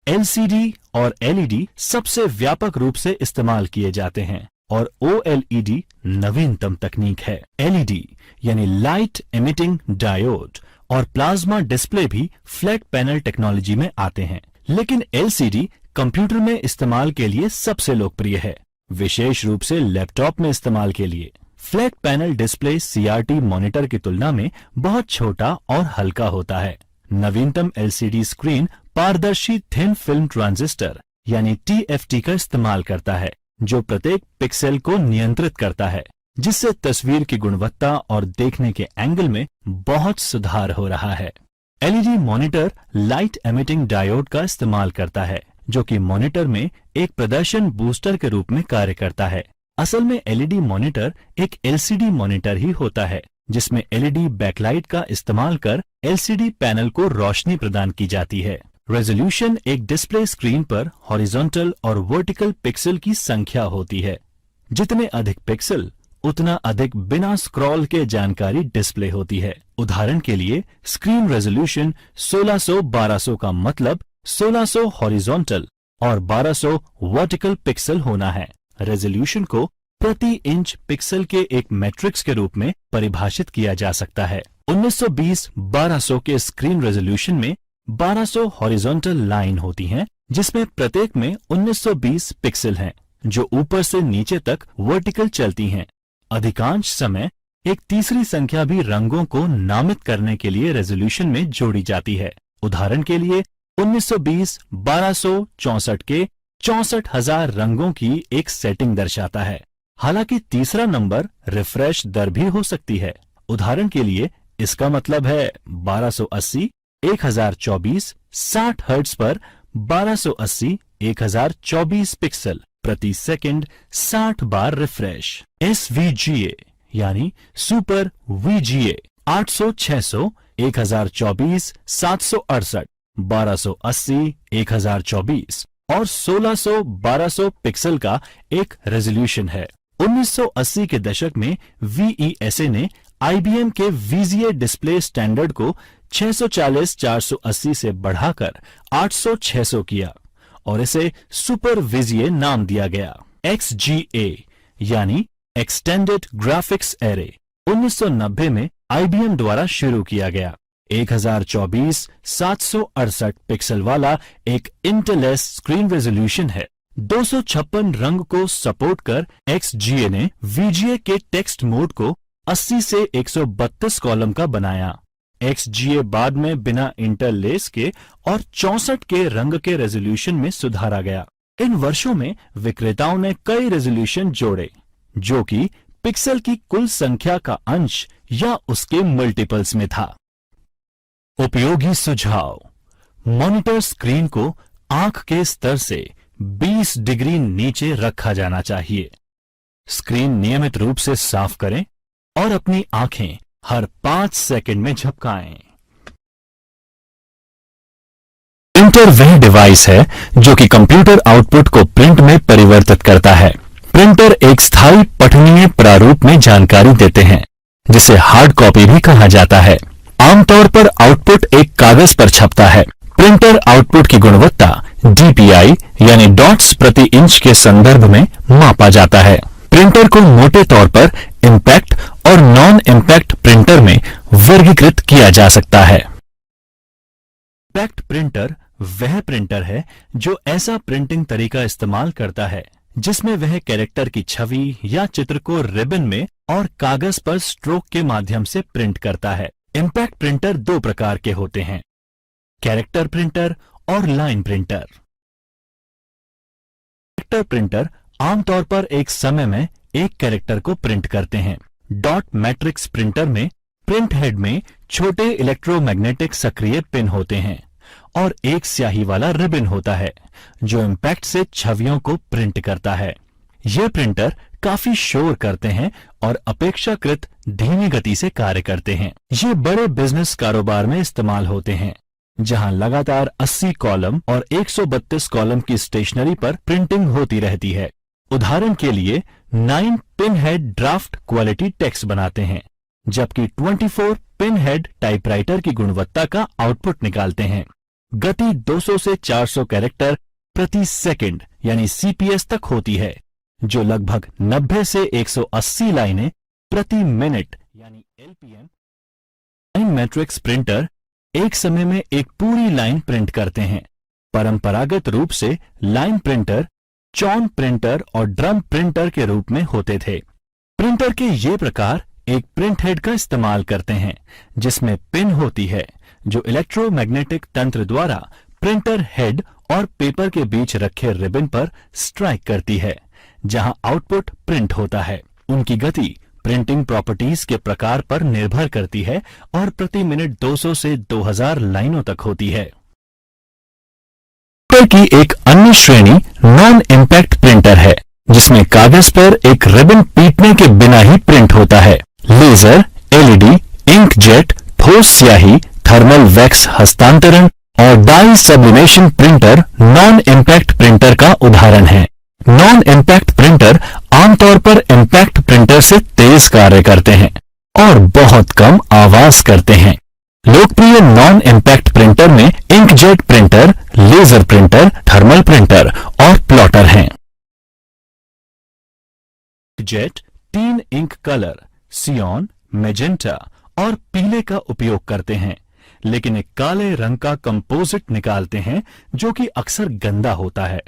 LCD और LED सबसे व्यापक रूप से इस्तेमाल किए जाते हैं और OLED नवीनतम तकनीक है। LED यानी लाइट एमिटिंग डायोड और प्लाज्मा डिस्प्ले भी फ्लैट पैनल टेक्नोलॉजी में आते हैं, लेकिन LCD कंप्यूटर में इस्तेमाल के लिए सबसे लोकप्रिय है, विशेष रूप से लैपटॉप में इस्तेमाल के लिए। Flat panel display CRT monitor की तुलना में बहुत छोटा और हल्का होता है। नवीनतम LCD स्क्रीन पारदर्शी थिन फिल्म ट्रांजिस्टर यानी TFT का इस्तेमाल करता है, जो प्रत्येक पिक्सेल को नियंत्रित करता है, जिससे तस्वीर की गुणवत्ता और देखने के एंगल में बहुत सुधार हो रहा है। LED monitor light emitting diode का इस्तेमाल करता है, जो कि मॉनिटर में एक प्रदर्शन बूस्टर के रूप में कार्य करता है। असल में LED मॉनिटर एक LCD मॉनिटर ही होता है, जिसमें LED बैकलाइट का इस्तेमाल कर LCD पैनल को रोशनी प्रदान की जाती है। रेजोल्यूशन एक डिस्प्ले स्क्रीन पर हॉरिजॉन्टल और वर्टिकल पिक्सल की संख्या होती है। जितने अधिक पिक्सल उतना अधिक बिना स्क्रॉल के जानकारी डिस्प्ले होती है। उदाहरण के लिए स्क्रीन रेजोल्यूशन 1600-1200 का मतलब 1600 हॉरिजॉन्टल और 1200 वर्टिकल पिक्सल होना है। रेजोल्यूशन को प्रति इंच पिक्सल के एक मैट्रिक्स के रूप में परिभाषित किया जा सकता है। 1920-1200 के स्क्रीन रेजोल्यूशन में 1200 हॉरिजॉन्टल लाइन होती हैं, जिसमें प्रत्येक में 1920 पिक्सल हैं, जो ऊपर से नीचे तक वर्टिकल चलती हैं। अधिकांश समय एक तीसरी संख्या भी रंगों को नामित करने के लिए रेजोल्यूशन में जोड़ी जाती है। उदाहरण के लिए 1920-1264 के 64,000 रंगों की एक सेटिंग दर्शाता है। हालांकि तीसरा नंबर रिफ्रेश दर भी हो सकती है। उदाहरण के लिए इसका मतलब है 1280, 1024, 60 हर्ट्ज पर 1280, 1024 पिक्सल प्रति सेकंड 60 बार रिफ्रेश। SVGA यानी सुपर VGA 800, 600, 1024, 768 1280, 1024 और 1600, 1200 पिक्सल का एक रेजोल्यूशन है। 1980 के दशक में VESA ने IBM के VGA डिस्प्ले स्टैंडर्ड को 640, 480 से बढ़ाकर 800, 600 किया और इसे सुपर VGA नाम दिया गया। XGA यानी एक्सटेंडेड ग्राफिक्स एरे 1990 में IBM द्वारा शुरू किया गया। 1024, 768 पिक्सल वाला एक इंटेलेस स्क्रीन रेजोल्यूशन है। 256 रंग को सपोर्ट कर XGA ने VGA के टेक्स्ट मोड को 80 से 132 कॉलम का बनाया। XGA बाद में बिना इंटरलेस के और 64 के रंग के रेजोल्यूशन में सुधारा गया। इन वर्षों में विक्रेताओं ने कई रेजोल्यूशन जोड़े जो कि पिक्सल की कुल संख्या का अंश या उसके मल्टीपल्स में था। उपयोगी सुझाव: मॉनिटर स्क्रीन को आंख के स्तर से 20 डिग्री नीचे रखा जाना चाहिए। स्क्रीन नियमित रूप से साफ करें और अपनी आंखें हर 5 सेकंड में झपकाएं। प्रिंटर वह डिवाइस है जो कि कंप्यूटर आउटपुट को प्रिंट में परिवर्तित करता है। प्रिंटर एक स्थायी पठनीय प्रारूप में जानकारी देते हैं जिसे हार्ड कॉपी भी कहा जाता है। आमतौर पर आउटपुट एक कागज पर छपता है। प्रिंटर आउटपुट की गुणवत्ता DPI यानी डॉट्स प्रति इंच के संदर्भ में मापा जाता है। प्रिंटर को मोटे तौर पर इंपैक्ट और नॉन इंपैक्ट प्रिंटर में वर्गीकृत किया जा सकता है। इंपैक्ट प्रिंटर वह प्रिंटर है जो ऐसा प्रिंटिंग तरीका इस्तेमाल करता है जिसमें वह कैरेक्टर की छवि या चित्र को रिबन में और कागज पर स्ट्रोक के माध्यम से प्रिंट करता है। इंपैक्ट प्रिंटर 2 प्रकार के होते हैं, कैरेक्टर प्रिंटर और लाइन प्रिंटर। कैरेक्टर प्रिंटर आमतौर पर एक समय में एक कैरेक्टर को प्रिंट करते हैं। डॉट मैट्रिक्स प्रिंटर में प्रिंट हेड में छोटे इलेक्ट्रोमैग्नेटिक सक्रिय पिन होते हैं और एक स्याही वाला रिबन होता है जो इंपैक्ट से छवियों को प्रिंट करता है। ये प्रिंटर काफी शोर करते हैं और अपेक्षाकृत धीमी गति से कार्य करते हैं। ये बड़े बिजनेस कारोबार में इस्तेमाल होते हैं जहां लगातार 80 कॉलम और 132 कॉलम की स्टेशनरी पर प्रिंटिंग होती रहती है। उदाहरण के लिए 9 pin head draft quality text बनाते हैं जबकि 24 पिन हेड टाइपराइटर की गुणवत्ता का आउटपुट निकालते हैं। गति 200 से 400 कैरेक्टर प्रति सेकंड यानी CPS तक होती है जो लगभग 90 से 180 लाइनें प्रति मिनट यानी LPM। लाइन मैट्रिक्स प्रिंटर एक समय में एक पूरी लाइन प्रिंट करते हैं। परंपरागत रूप से लाइन प्रिंटर चॉन प्रिंटर और ड्रम प्रिंटर के रूप में होते थे। प्रिंटर के ये प्रकार एक प्रिंट हेड का इस्तेमाल करते हैं जिसमें पिन होती है जो इलेक्ट्रोमैग्नेटिक तंत्र द्वारा प्रिंटर हेड और पेपर के बीच रखे रिबन पर स्ट्राइक करती है जहां आउटपुट प्रिंट होता है। उनकी गति प्रिंटिंग प्रॉपर्टीज के प्रकार पर निर्भर करती है और प्रति मिनट 200 से 2000 लाइनों तक होती है। प्रिंटर की एक अन्य श्रेणी नॉन इंपैक्ट प्रिंटर है जिसमें कागज पर एक रिबन पीटने के बिना ही प्रिंट होता है। लेजर, LED, इंकजेट, ठोस स्याही, थर्मल वैक्स हस्तांतरण और dye sublimation printer non impact printer का उदाहरण है। नॉन इंपैक्ट प्रिंटर आमतौर पर इंपैक्ट प्रिंटर से तेज कार्य करते हैं और बहुत कम आवाज करते हैं। लोकप्रिय नॉन इंपैक्ट प्रिंटर में inkjet printer, laser printer, thermal printer और प्लॉटर हैं। Inkjet 3 ink colour cyan, magenta और पीले का उपयोग करते हैं लेकिन एक काले रंग का कंपोजिट निकालते हैं जो कि अक्सर गंदा होता है।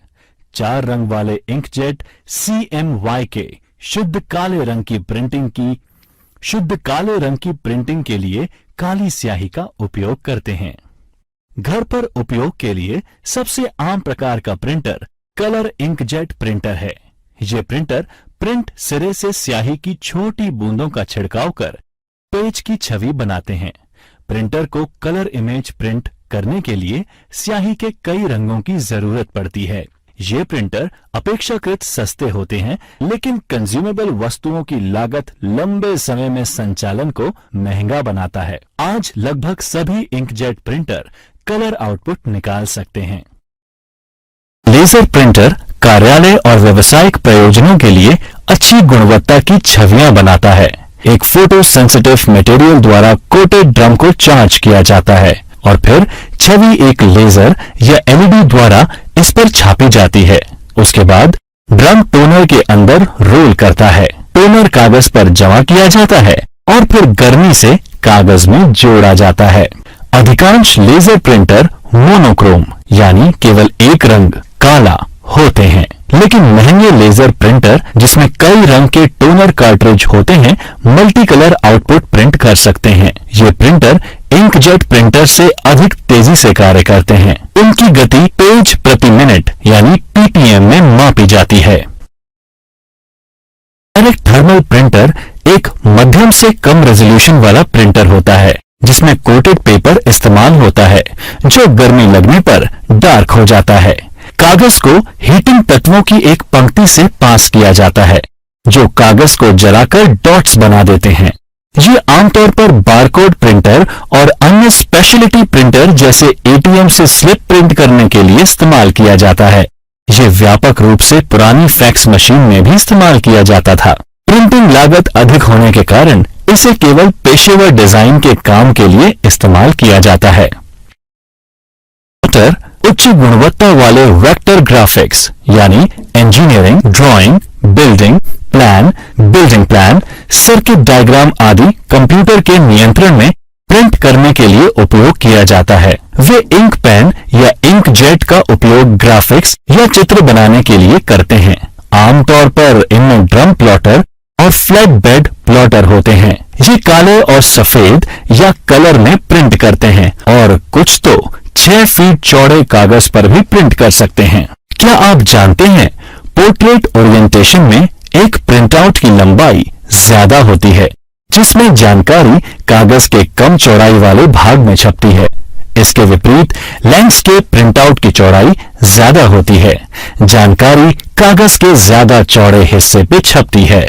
4 रंग वाले इंकजेट CMYK शुद्ध काले रंग की प्रिंटिंग के लिए काली स्याही का उपयोग करते हैं। घर पर उपयोग के लिए सबसे आम प्रकार का प्रिंटर कलर इंकजेट प्रिंटर है। यह प्रिंटर प्रिंट सिरे से स्याही की छोटी बूंदों का छिड़काव कर पेज की छवि बनाते हैं। प्रिंटर को कलर इमेज प्रिंट करने के लिए स्याही के कई रंगों की जरूरत पड़ती है। ये प्रिंटर अपेक्षाकृत सस्ते होते हैं लेकिन कंज्यूमेबल वस्तुओं की लागत लंबे समय में संचालन को महंगा बनाता है। आज लगभग सभी इंकजेट प्रिंटर कलर आउटपुट निकाल सकते हैं। लेजर प्रिंटर कार्यालय और व्यावसायिक प्रयोजनों के लिए अच्छी गुणवत्ता की छवियां बनाता है। एक फोटो सेंसिटिव मटेरियल द्वारा कोटेड ड्रम को चार्ज किया जाता है और फिर छवि एक लेजर या एलईडी द्वारा इस पर छापी जाती है। उसके बाद ड्रम टोनर के अंदर रोल करता है। टोनर कागज पर जमा किया जाता है और फिर गर्मी से कागज में जोड़ा जाता है। अधिकांश लेजर प्रिंटर मोनोक्रोम यानी केवल एक रंग काला होते हैं, लेकिन महंगे लेजर प्रिंटर जिसमें कई रंग के टोनर कार्ट्रिज होते हैं मल्टी कलर आउटपुट प्रिंट कर सकते हैं। ये प्रिंटर इंकजेट प्रिंटर से अधिक तेजी से कार्य करते हैं। इनकी गति पेज प्रति मिनट यानी पीपीएम में मापी जाती है। डायरेक्ट थर्मल प्रिंटर एक मध्यम से कम रेजोल्यूशन वाला प्रिंटर होता है जिसमें कोटेड पेपर इस्तेमाल होता है जो गर्मी लगने पर डार्क हो जाता है। कागज को हीटिंग तत्वों की एक पंक्ति से पास किया जाता है जो कागज को जलाकर डॉट्स बना देते हैं। ये आमतौर पर बारकोड प्रिंटर और अन्य स्पेशलिटी प्रिंटर जैसे एटीएम से स्लिप प्रिंट करने के लिए इस्तेमाल किया जाता है। ये व्यापक रूप से पुरानी फैक्स मशीन में भी इस्तेमाल किया जाता था। प्रिंटिंग लागत अधिक होने के कारण इसे केवल पेशेवर डिजाइन के काम के लिए इस्तेमाल किया जाता है। उच्च गुणवत्ता वाले वेक्टर ग्राफिक्स यानी engineering, drawing, building plan, circuit diagram आदि कंप्यूटर के नियंत्रण में प्रिंट करने के लिए उपयोग किया जाता है। वे इंक पेन या इंक जेट का उपयोग ग्राफिक्स या चित्र बनाने के लिए करते हैं। आमतौर पर इनमें ड्रम प्लॉटर और फ्लैट बेड प्लॉटर होते हैं। ये काले और सफेद या कलर में प्रिंट करते हैं और कुछ तो 6 फीट चौड़े कागज पर भी प्रिंट कर सकते हैं। क्या आप जानते हैं पोर्ट्रेट ओरिएंटेशन में एक प्रिंटआउट की लंबाई ज्यादा होती है जिसमें जानकारी कागज के कम चौड़ाई वाले भाग में छपती है। इसके विपरीत लैंडस्केप प्रिंटआउट की चौड़ाई ज्यादा होती है। जानकारी कागज के ज्यादा चौड़े हिस्से पे छपती है।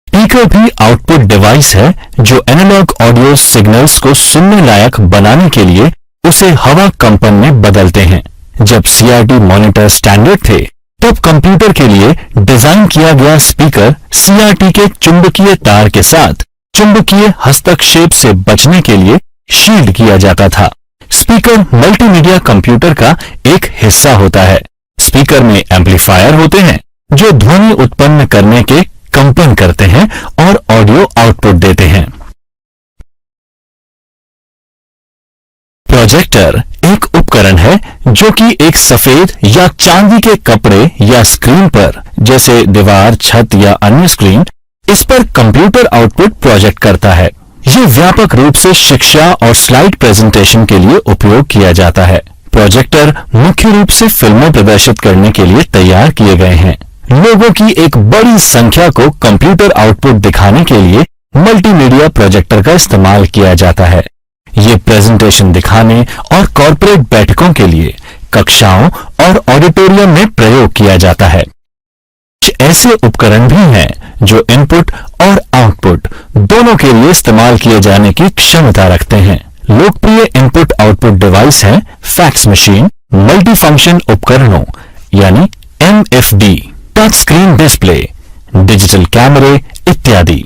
स्पीकर भी आउटपुट डिवाइस है जो एनालॉग ऑडियो सिग्नल्स को सुनने लायक बनाने के लिए उसे हवा कंपन में बदलते हैं। जब सीआरटी मॉनिटर स्टैंडर्ड थे तब कंप्यूटर के लिए डिजाइन किया गया स्पीकर सीआरटी के चुंबकीय तार के साथ चुंबकीय हस्तक्षेप से बचने के लिए शील्ड किया जाता था। स्पीकर मल्टीमीडिया कंप्यूटर का एक हिस्सा होता है। स्पीकर में एम्पलीफायर होते हैं जो ध्वनि उत्पन्न करने के कंपन करते हैं और ऑडियो आउटपुट देते हैं। प्रोजेक्टर एक उपकरण है जो कि एक सफेद या चांदी के कपड़े या स्क्रीन पर जैसे दीवार, छत या अन्य स्क्रीन, इस पर कंप्यूटर आउटपुट प्रोजेक्ट करता है। ये व्यापक रूप से शिक्षा और स्लाइड प्रेजेंटेशन के लिए उपयोग किया जाता है। प्रोजेक्टर मुख्य रूप से फिल्में प्रदर्शित करने के लिए तैयार किए गए हैं। लोगों की एक बड़ी संख्या को कंप्यूटर आउटपुट दिखाने के लिए मल्टीमीडिया प्रोजेक्टर का इस्तेमाल किया जाता है। ये प्रेजेंटेशन दिखाने और कॉर्पोरेट बैठकों के लिए कक्षाओं और ऑडिटोरियम में प्रयोग किया जाता है। कुछ ऐसे उपकरण भी हैं जो इनपुट और आउटपुट दोनों के लिए इस्तेमाल किए जाने की क्षमता रखते हैं। लोकप्रिय इनपुट आउटपुट डिवाइस हैं फैक्स मशीन, मल्टी फंक्शन उपकरणों यानी MFD, touch screen display, digital कैमरे इत्यादि।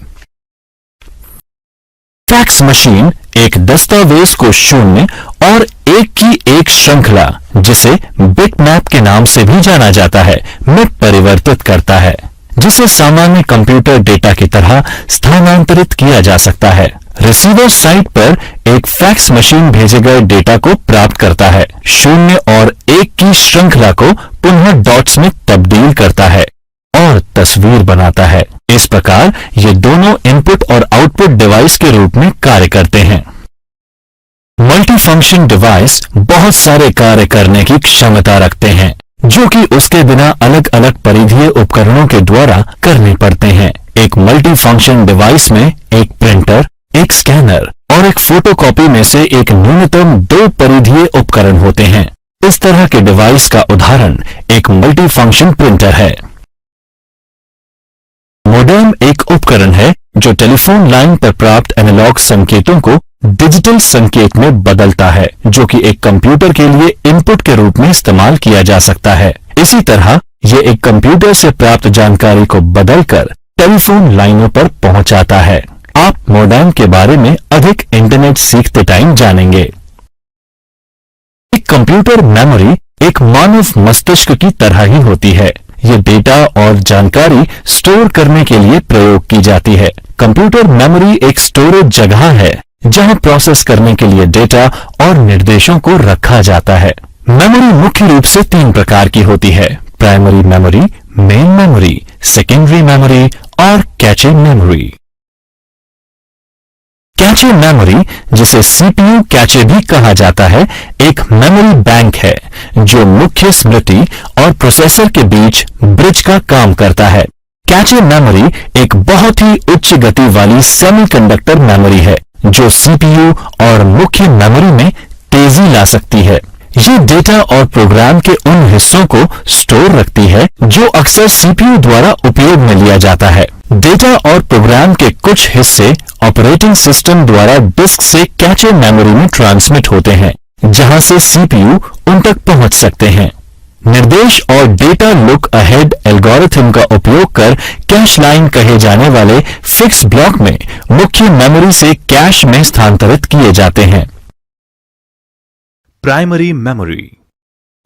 फैक्स मशीन एक दस्तावेज को शून्य और एक की एक श्रृंखला जिसे बिटमैप के नाम से भी जाना जाता है में परिवर्तित करता है, जिसे सामान्य कंप्यूटर डेटा की तरह स्थानांतरित किया जा सकता है। रिसीवर साइट पर एक फैक्स मशीन भेजे गए डेटा को प्राप्त करता है, शून्य और एक की श्रृंखला को पुनः डॉट्स में तब्दील करता है और तस्वीर बनाता है। इस प्रकार ये दोनों इनपुट और आउटपुट डिवाइस के रूप में कार्य करते हैं। मल्टी फंक्शन डिवाइस बहुत सारे कार्य करने की क्षमता रखते हैं जो कि उसके बिना अलग अलग परिधीय उपकरणों के द्वारा करने पड़ते हैं। एक मल्टी फंक्शन डिवाइस में एक प्रिंटर, एक स्कैनर और एक फोटोकॉपी में से एक न्यूनतम 2 परिधीय उपकरण होते हैं। इस तरह के डिवाइस का उदाहरण एक मल्टी फंक्शन प्रिंटर है। मोडेम एक उपकरण है जो टेलीफोन लाइन पर प्राप्त एनालॉग संकेतों को डिजिटल संकेत में बदलता है, जो कि एक कंप्यूटर के लिए इनपुट के रूप में इस्तेमाल किया जा सकता है। इसी तरह ये एक कंप्यूटर से प्राप्त जानकारी को बदलकर टेलीफोन लाइनों पर पहुंचाता है। आप मोडेम के बारे में अधिक इंटरनेट सीखते टाइम जानेंगे। एक कंप्यूटर मेमोरी एक मानव मस्तिष्क की तरह ही होती है। ये डेटा और जानकारी स्टोर करने के लिए प्रयोग की जाती है। कंप्यूटर मेमोरी एक स्टोरेज जगह है जहां प्रोसेस करने के लिए डेटा और निर्देशों को रखा जाता है। मेमोरी मुख्य रूप से 3 प्रकार की होती है: primary memory, main memory, secondary memory और कैचे मेमोरी। कैचे मेमोरी, जिसे सीपीयू कैचे भी कहा जाता है, एक मेमोरी बैंक है जो मुख्य स्मृति और प्रोसेसर के बीच ब्रिज का काम करता है। कैचे मेमोरी एक बहुत ही उच्च गति वाली सेमीकंडक्टर मेमोरी है जो सीपीयू और मुख्य मेमोरी में तेजी ला सकती है। ये डेटा और प्रोग्राम के उन हिस्सों को स्टोर रखती है जो अक्सर सीपीयू द्वारा उपयोग में लिया जाता है। डेटा और प्रोग्राम के कुछ हिस्से ऑपरेटिंग सिस्टम द्वारा डिस्क से कैचे मेमोरी में ट्रांसमिट होते हैं, जहां से सीपीयू उन तक पहुंच सकते हैं। निर्देश और डेटा लुक अहेड एल्गोरिथम का उपयोग कर कैश लाइन कहे जाने वाले फिक्स ब्लॉक में मुख्य मेमोरी से कैश में स्थानांतरित किए जाते हैं। Primary memory.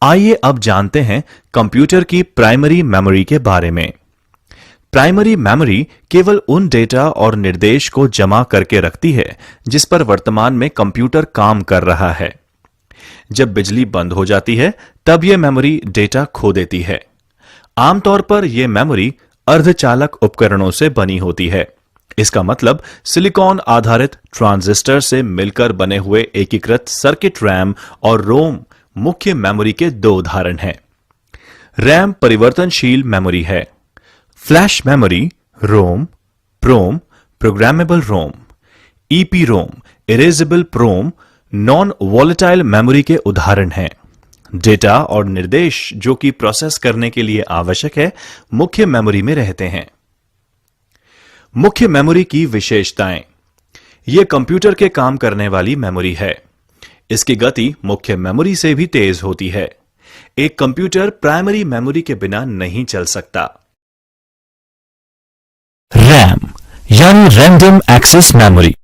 आइए अब जानते हैं कंप्यूटर की प्राइमरी मेमोरी के बारे में। प्राइमरी मेमोरी केवल उन डेटा और निर्देश को जमा करके रखती है जिस पर वर्तमान में कंप्यूटर काम कर रहा है। जब बिजली बंद हो जाती है तब यह मेमोरी डेटा खो देती है। आमतौर पर यह मेमोरी अर्धचालक उपकरणों से बनी होती है। इसका मतलब सिलिकॉन आधारित ट्रांजिस्टर से मिलकर बने हुए एकीकृत सर्किट रैम और रोम मुख्य मेमोरी के 2 उदाहरण हैं। रैम परिवर्तनशील मेमोरी है। फ्लैश मेमोरी रोम, प्रोम, प्रोग्रामेबल रोम, ईपी रोम, इरेजेबल प्रोम नॉन वॉलेटाइल मेमोरी के उदाहरण हैं। डेटा और निर्देश जो कि प्रोसेस करने के लिए आवश्यक है मुख्य मेमोरी में रहते हैं। मुख्य मेमोरी की विशेषताएं। यह कंप्यूटर के काम करने वाली मेमोरी है। इसकी गति मुख्य मेमोरी से भी तेज होती है। एक कंप्यूटर प्राइमरी मेमोरी के बिना नहीं चल सकता। रैम यानी रैंडम एक्सेस मेमोरी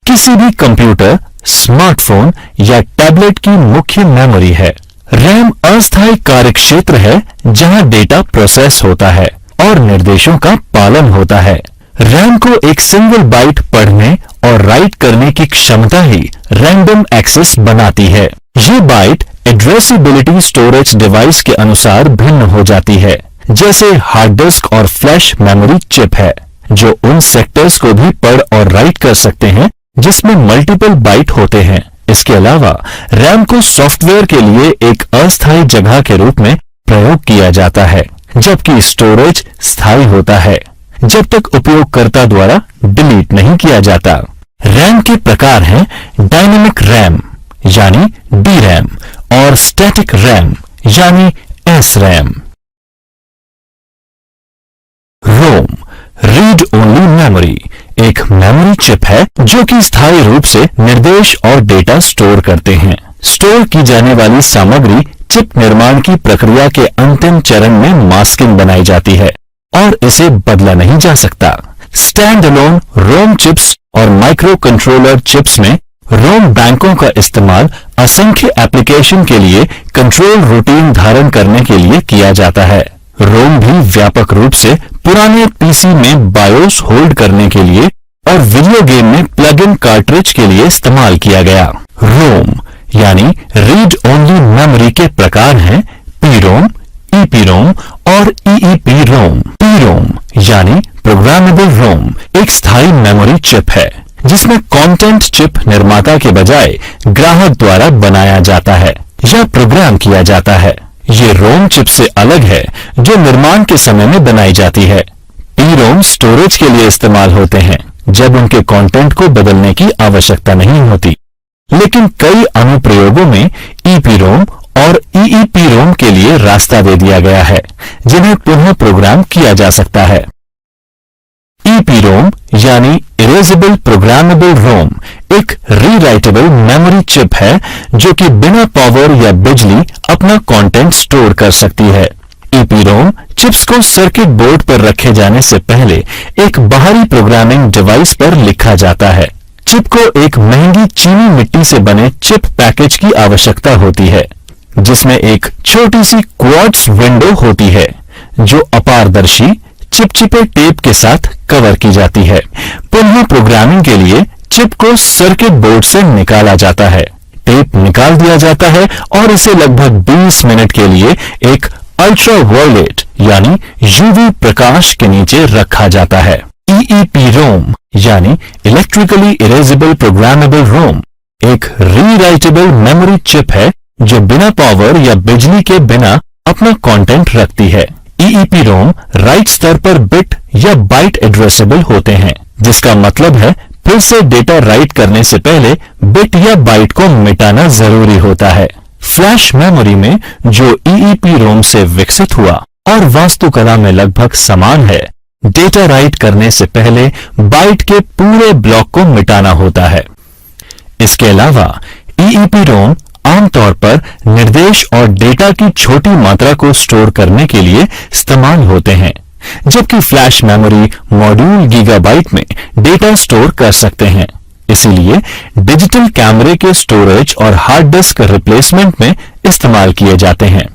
किसी भी कंप्यूटर, स्मार्टफोन या टैबलेट की मुख्य मेमोरी है। रैम अस्थायी कार्यक्षेत्र है जहां डेटा प्रोसेस होता है और निर्देशों का पालन होता है। रैम को एक सिंगल बाइट पढ़ने और राइट करने की क्षमता ही रैंडम एक्सेस बनाती है। ये बाइट एड्रेसेबिलिटी स्टोरेज डिवाइस के अनुसार भिन्न हो जाती है। जैसे हार्ड डिस्क और फ्लैश मेमोरी चिप है जो उन सेक्टर्स को भी पढ़ और राइट कर सकते हैं जिसमें मल्टीपल बाइट होते हैं। इसके अलावा रैम को सॉफ्टवेयर के लिए एक अस्थायी जगह के रूप में प्रयोग किया जाता है, जबकि स्टोरेज स्थायी होता है जब तक उपयोगकर्ता द्वारा डिलीट नहीं किया जाता। रैम के प्रकार हैं डायनेमिक रैम यानी DRAM और स्टैटिक रैम यानी SRAM। रोम रीड ओनली मेमोरी एक मेमोरी चिप है जो कि स्थायी रूप से निर्देश और डेटा स्टोर करते हैं। स्टोर की जाने वाली सामग्री चिप निर्माण की प्रक्रिया के अंतिम चरण में मास्किंग बनाई जाती है और इसे बदला नहीं जा सकता। स्टैंड अलोन रोम चिप्स और माइक्रो कंट्रोलर चिप्स में रोम बैंकों का इस्तेमाल असंख्य एप्लीकेशन के लिए कंट्रोल रूटीन धारण करने के लिए किया जाता है। रोम भी व्यापक रूप से पुराने पीसी में बायोस होल्ड करने के लिए और वीडियो गेम में प्लग इन कार्ट्रिज के लिए इस्तेमाल किया गया। रोम यानी रीड ओनली मेमोरी के प्रकार हैं PROM, EPROM और EEPROM। PROM यानी प्रोग्रामेबल रोम एक स्थायी मेमोरी चिप है जिसमें कंटेंट चिप निर्माता के बजाय ग्राहक द्वारा बनाया जाता है या प्रोग्राम किया जाता है। ये रोम चिप से अलग है जो निर्माण के समय में बनाई जाती है। PROM स्टोरेज के लिए इस्तेमाल होते हैं जब उनके कंटेंट को बदलने की आवश्यकता नहीं होती, लेकिन कई अनुप्रयोगों में EPROM और EEPROM के लिए रास्ता दे दिया गया है जिन्हें पुनः प्रोग्राम किया जा सकता है। EEPROM यानी इरेजेबल प्रोग्रामेबल रोम एक रीराइटेबल मेमोरी चिप है जो कि बिना पावर या बिजली अपना कंटेंट स्टोर कर सकती है। EEPROM चिप्स को सर्किट बोर्ड पर रखे जाने से पहले एक बाहरी प्रोग्रामिंग डिवाइस पर लिखा जाता है। चिप को एक महंगी चीनी मिट्टी से बने चिप पैकेज की आवश्यकता होती है, जिसमें एक छोटी सी क्वार्ट्ज विंडो होती है जो अपारदर्शी चिपचिपे टेप के साथ कवर की जाती है। पुनः प्रोग्रामिंग के लिए चिप को सर्किट बोर्ड से निकाला जाता है, टेप निकाल दिया जाता है और इसे लगभग 20 मिनट के लिए एक अल्ट्रावायलेट यानी यूवी प्रकाश के नीचे रखा जाता है। EEPROM यानी इलेक्ट्रिकली इरेजेबल प्रोग्रामेबल रोम एक रीराइटेबल मेमोरी चिप है जो बिना पावर या बिजली के बिना अपना कंटेंट रखती है। EEPROM राइट स्तर पर बिट या बाइट एड्रेसेबल होते हैं, जिसका मतलब है फिर से डेटा राइट करने से पहले बिट या बाइट को मिटाना जरूरी होता है। फ्लैश मेमोरी में जो EEPROM से विकसित हुआ और वास्तुकला में लगभग समान है, डेटा राइट करने से पहले बाइट के पूरे ब्लॉक को मिटाना होता है। इसके अलावा EEPROM आमतौर पर निर्देश और डेटा की छोटी मात्रा को स्टोर करने के लिए इस्तेमाल होते हैं, जबकि फ्लैश मेमोरी मॉड्यूल गीगाबाइट में डेटा स्टोर कर सकते हैं। इसीलिए डिजिटल कैमरे के स्टोरेज और हार्ड डिस्क रिप्लेसमेंट में इस्तेमाल किए जाते हैं।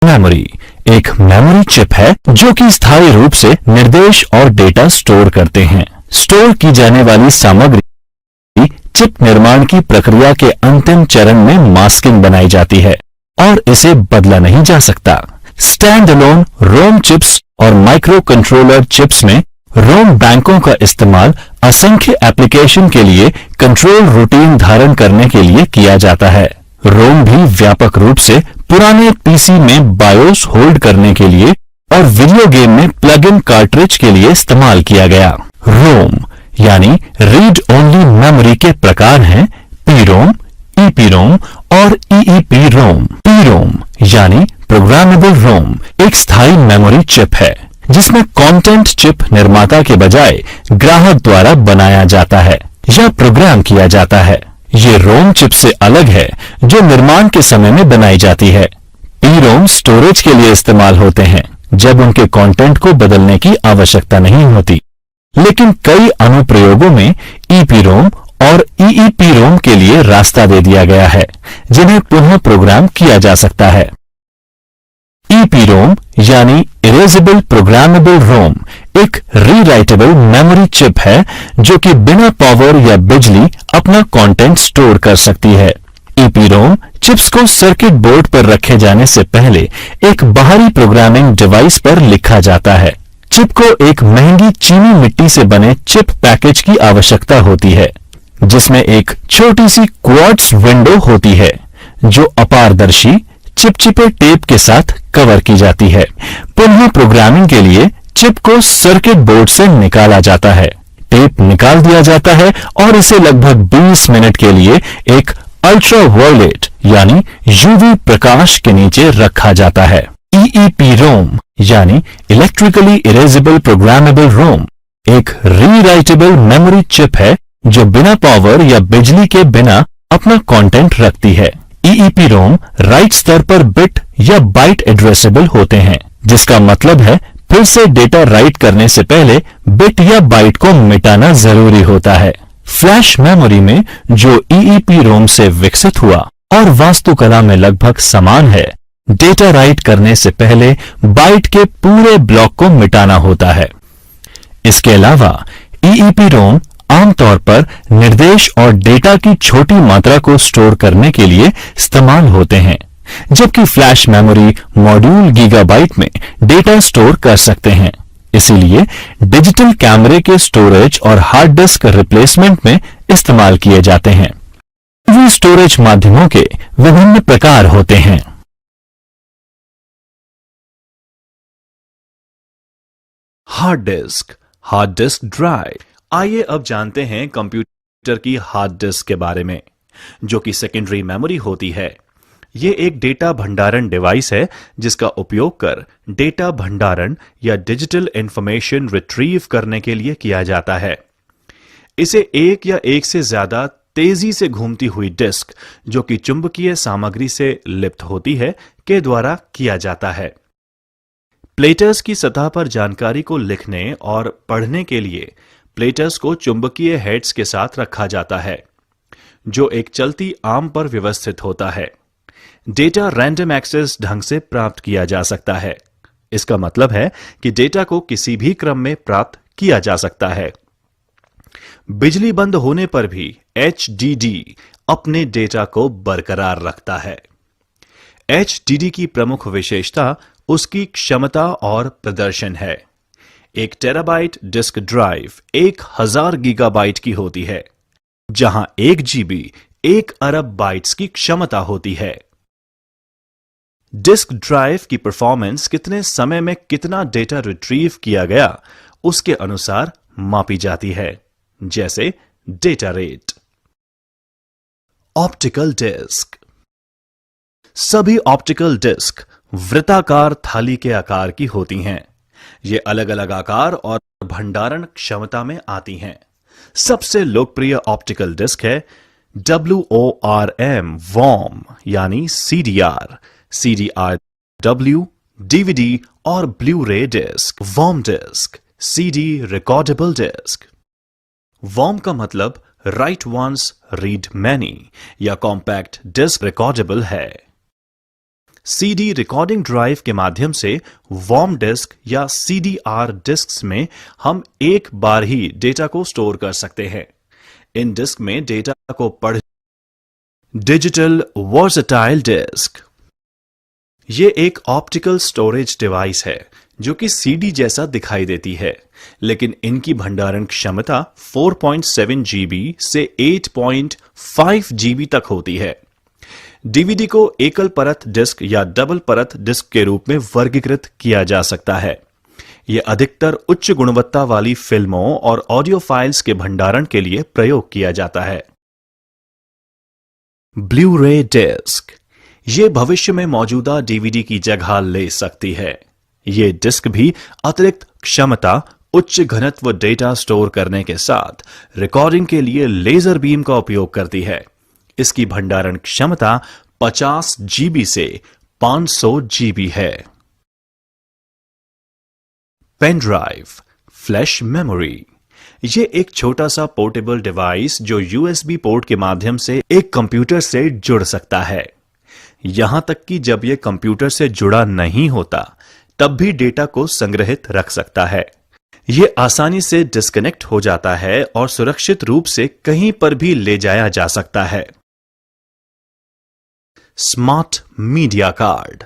मेमोरी एक मेमोरी चिप है जो कि स्थायी रूप से निर्देश और डेटा स्टोर करते हैं। स्टोर की जाने वाली सामग्री चिप निर्माण की प्रक्रिया के अंतिम चरण में मास्किंग बनाई जाती है और इसे बदला नहीं जा सकता। स्टैंड अलोन रोम चिप्स और माइक्रो कंट्रोलर चिप्स में रोम बैंकों का इस्तेमाल असंख्य एप्लीकेशन के लिए कंट्रोल रूटीन धारण करने के लिए किया जाता है। रोम भी व्यापक रूप से पुराने पीसी में बायोस होल्ड करने के लिए और वीडियो गेम में प्लग इन कार्ट्रिज के लिए इस्तेमाल किया गया। रोम यानी रीड ओनली मेमोरी के प्रकार हैं PROM, EEPROM और EEPROM। PROM यानी प्रोग्रामेबल रोम एक स्थायी मेमोरी चिप है जिसमें कंटेंट चिप निर्माता के बजाय ग्राहक द्वारा बनाया जाता है या प्रोग्राम किया जाता है। ये रोम चिप से अलग है जो निर्माण के समय में बनाई जाती है। PROM स्टोरेज के लिए इस्तेमाल होते हैं जब उनके कंटेंट को बदलने की आवश्यकता नहीं होती, लेकिन कई अनुप्रयोगों में EEPROM और EEPROM के लिए रास्ता दे दिया गया है जिन्हें पुनः प्रोग्राम किया जा सकता है। EEPROM यानी इरेजेबल प्रोग्रामेबल रोम एक रीराइटेबल मेमोरी चिप है जो कि बिना पावर या बिजली अपना कंटेंट स्टोर कर सकती है। EEPROM चिप्स को सर्किट बोर्ड पर रखे जाने से पहले एक बाहरी प्रोग्रामिंग डिवाइस पर लिखा जाता है। चिप को एक महंगी चीनी मिट्टी से बने चिप पैकेज की आवश्यकता होती है, जिसमें एक छोटी सी क्वार्ट्ज विंडो होती है जो अपारदर्शी चिपचिपे टेप के साथ कवर की जाती है। पुनः प्रोग्रामिंग के लिए चिप को सर्किट बोर्ड से निकाला जाता है, टेप निकाल दिया जाता है और इसे लगभग 20 मिनट के लिए एक अल्ट्रावायलेट यानी यूवी प्रकाश के नीचे रखा जाता है। EEPROM यानी इलेक्ट्रिकली इरेजेबल प्रोग्रामेबल रोम एक रीराइटेबल मेमोरी चिप है जो बिना पावर या बिजली के बिना अपना कंटेंट रखती है। EEPROM राइट स्तर पर बिट या बाइट एड्रेसेबल होते हैं, जिसका मतलब है फिर से डेटा राइट करने से पहले बिट या बाइट को मिटाना जरूरी होता है। फ्लैश मेमोरी में जो EEPROM से विकसित हुआ और वास्तुकला में लगभग समान है, डेटा राइट करने से पहले बाइट के पूरे ब्लॉक को मिटाना होता है। इसके अलावा EEPROM आमतौर पर निर्देश और डेटा की छोटी मात्रा को स्टोर करने के लिए इस्तेमाल होते हैं, जबकि फ्लैश मेमोरी मॉड्यूल गीगाबाइट में डेटा स्टोर कर सकते हैं। इसीलिए डिजिटल कैमरे के स्टोरेज और हार्ड डिस्क रिप्लेसमेंट में इस्तेमाल किए जाते हैं। वे स्टोरेज माध्यमों के विभिन्न प्रकार होते हैं। Hard disk drive. आइए अब जानते हैं कंप्यूटर की हार्ड डिस्क के बारे में, जो कि सेकेंडरी मेमोरी होती है। ये एक डेटा भंडारण डिवाइस है जिसका उपयोग कर डेटा भंडारण या डिजिटल इंफॉर्मेशन रिट्रीव करने के लिए किया जाता है। इसे एक या एक से ज्यादा तेजी से घूमती हुई डिस्क, जो कि चुंबकीय सामग्री से लिप्त होती है, के द्वारा किया जाता है। प्लेटर्स की सतह पर जानकारी को लिखने और पढ़ने के लिए प्लेटर्स को चुंबकीय हेड्स के साथ रखा जाता है, जो एक चलती आर्म पर व्यवस्थित होता है। डेटा रैंडम एक्सेस ढंग से प्राप्त किया जा सकता है। इसका मतलब है कि डेटा को किसी भी क्रम में प्राप्त किया जा सकता है। बिजली बंद होने पर भी HDD अपने डेटा को बरकरार रखता है। HDD की प्रमुख विशेषता उसकी क्षमता और प्रदर्शन है। 1 टेराबाइट डिस्क ड्राइव 1000 गीगाबाइट की होती है, जहां 1 GB 1 अरब बाइट्स की क्षमता होती है। डिस्क ड्राइव की परफॉर्मेंस कितने समय में कितना डेटा रिट्रीव किया गया उसके अनुसार मापी जाती है, जैसे डेटा रेट। Optical disc. सभी ऑप्टिकल डिस्क वृत्ताकार थाली के आकार की होती हैं। ये अलग अलग आकार और भंडारण क्षमता में आती हैं। सबसे लोकप्रिय ऑप्टिकल डिस्क है WORM वॉर्म यानी CDR, CDR-W, DVD और blu ray disc. WORM disc, CD recordable disc. WORM का मतलब राइट वंस रीड मैनी या कॉम्पैक्ट डिस्क रिकॉर्डेबल है। CD रिकॉर्डिंग ड्राइव के माध्यम से वॉर्म डिस्क या CDR डिस्क्स में हम एक बार ही डेटा को स्टोर कर सकते हैं। इन डिस्क में डेटा को पढ़। Digital versatile disc. ये एक ऑप्टिकल स्टोरेज डिवाइस है जो कि CD जैसा दिखाई देती है, लेकिन इनकी भंडारण क्षमता 4.7 GB से 8.5 GB तक होती है। DVD को एकल परत डिस्क या डबल परत डिस्क के रूप में वर्गीकृत किया जा सकता है। यह अधिकतर उच्च गुणवत्ता वाली फिल्मों और ऑडियो फाइल्स के भंडारण के लिए प्रयोग किया जाता है। Blue ray disc. ये भविष्य में मौजूदा DVD की जगह ले सकती है। ये डिस्क भी अतिरिक्त क्षमता, उच्च घनत्व डेटा स्टोर करने के साथ रिकॉर्डिंग के लिए लेजर बीम का उपयोग करती है। इसकी भंडारण क्षमता 50 GB से 500 GB है। Pen drive, flash memory. यह एक छोटा सा पोर्टेबल डिवाइस जो USB पोर्ट के माध्यम से एक कंप्यूटर से जुड़ सकता है। यहां तक कि जब यह कंप्यूटर से जुड़ा नहीं होता, तब भी डेटा को संग्रहित रख सकता है। यह आसानी से डिस्कनेक्ट हो जाता है और सुरक्षित रूप से कहीं पर भी ले जाया जा सकता है। Smart media card.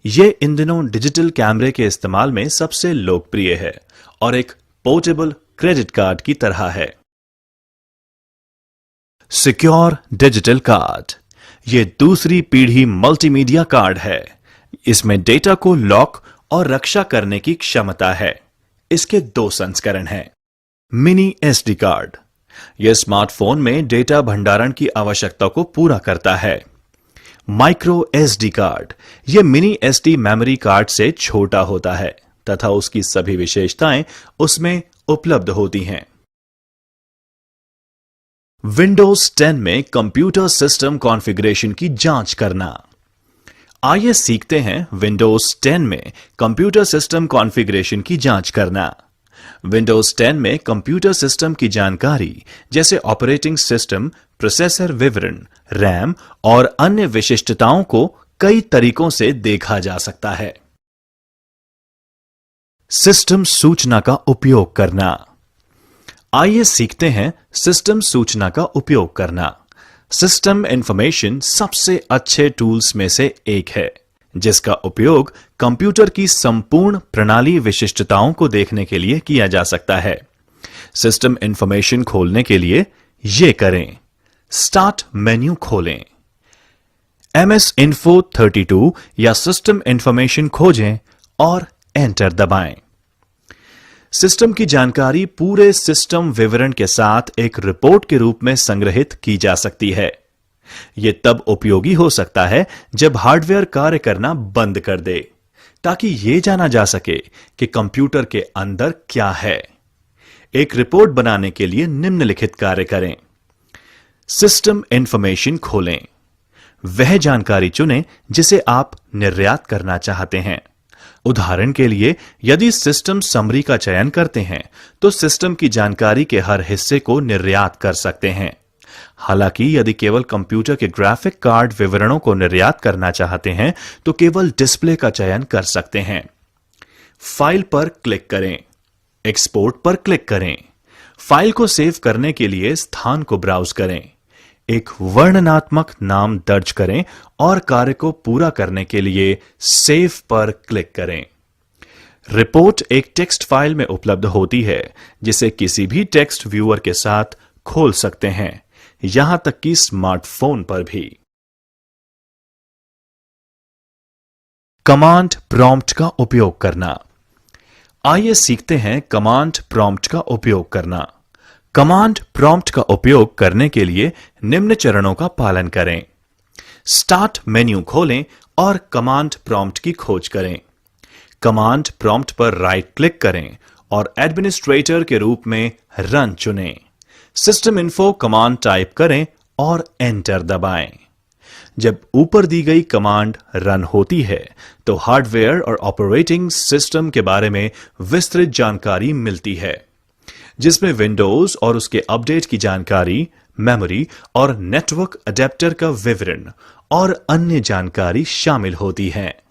यह इन दिनों डिजिटल कैमरे के इस्तेमाल में सबसे लोकप्रिय है और एक पोर्टेबल क्रेडिट कार्ड की तरह है। Secure digital card. यह दूसरी पीढ़ी मल्टीमीडिया कार्ड है। इसमें डेटा को लॉक और रक्षा करने की क्षमता है। इसके 2 संस्करण हैं। Mini SD card. यह स्मार्टफोन में डेटा भंडारण की आवश्यकता को पूरा करता है। Micro SD card. यह मिनी SD मेमोरी कार्ड से छोटा होता है तथा उसकी सभी विशेषताएं उसमें उपलब्ध होती हैं। विंडोज 10 में कंप्यूटर सिस्टम कॉन्फ़िगरेशन की जांच करना। आइए सीखते हैं विंडोज 10 में कंप्यूटर सिस्टम कॉन्फ़िगरेशन की जांच करना। विंडोज 10 में कंप्यूटर सिस्टम की जानकारी जैसे ऑपरेटिंग सिस्टम, प्रोसेसर विवरण, रैम और अन्य विशिष्टताओं को कई तरीकों से देखा जा सकता है। सिस्टम सूचना का उपयोग करना। आइए सीखते हैं सिस्टम सूचना का उपयोग करना। सिस्टम इंफॉर्मेशन सबसे अच्छे टूल्स में से एक है, जिसका उपयोग कंप्यूटर की संपूर्ण प्रणाली विशिष्टताओं को देखने के लिए किया जा सकता है। सिस्टम इंफॉर्मेशन खोलने के लिए यह करें। स्टार्ट मेन्यू खोलें। MS Info 32 या सिस्टम इंफॉर्मेशन खोजें और एंटर दबाएं। सिस्टम की जानकारी पूरे सिस्टम विवरण के साथ एक रिपोर्ट के रूप में संग्रहित की जा सकती है। यह तब उपयोगी हो सकता है जब हार्डवेयर कार्य करना बंद कर दे, ताकि यह जाना जा सके कि कंप्यूटर के अंदर क्या है। एक रिपोर्ट बनाने के लिए निम्नलिखित कार्य करें। सिस्टम इंफॉर्मेशन खोलें। वह जानकारी चुनें जिसे आप निर्यात करना चाहते हैं। उदाहरण के लिए, यदि सिस्टम समरी का चयन करते हैं तो सिस्टम की जानकारी के हर हिस्से को निर्यात कर सकते हैं। हालांकि यदि केवल कंप्यूटर के ग्राफिक कार्ड विवरणों को निर्यात करना चाहते हैं तो केवल डिस्प्ले का चयन कर सकते हैं। फाइल पर क्लिक करें, एक्सपोर्ट पर क्लिक करें। फाइल को सेव करने के लिए स्थान को ब्राउज करें, एक वर्णनात्मक नाम दर्ज करें और कार्य को पूरा करने के लिए सेव पर क्लिक करें। रिपोर्ट एक टेक्स्ट फाइल में उपलब्ध होती है जिसे किसी भी टेक्स्ट व्यूअर के साथ खोल सकते हैं, यहां तक कि स्मार्टफोन पर भी। कमांड प्रॉम्प्ट का उपयोग करना। आइए सीखते हैं कमांड प्रॉम्प्ट का उपयोग करना। कमांड प्रॉम्प्ट का उपयोग करने के लिए निम्न चरणों का पालन करें। स्टार्ट मेन्यू खोलें और कमांड प्रॉम्प्ट की खोज करें। कमांड प्रॉम्प्ट पर राइट क्लिक करें और एडमिनिस्ट्रेटर के रूप में रन चुनें। सिस्टम इन्फो कमांड टाइप करें और एंटर दबाएं। जब ऊपर दी गई कमांड रन होती है तो हार्डवेयर और ऑपरेटिंग सिस्टम के बारे में विस्तृत जानकारी मिलती है, जिसमें विंडोज और उसके अपडेट की जानकारी, मेमोरी और नेटवर्क अडेप्टर का विवरण और अन्य जानकारी शामिल होती है।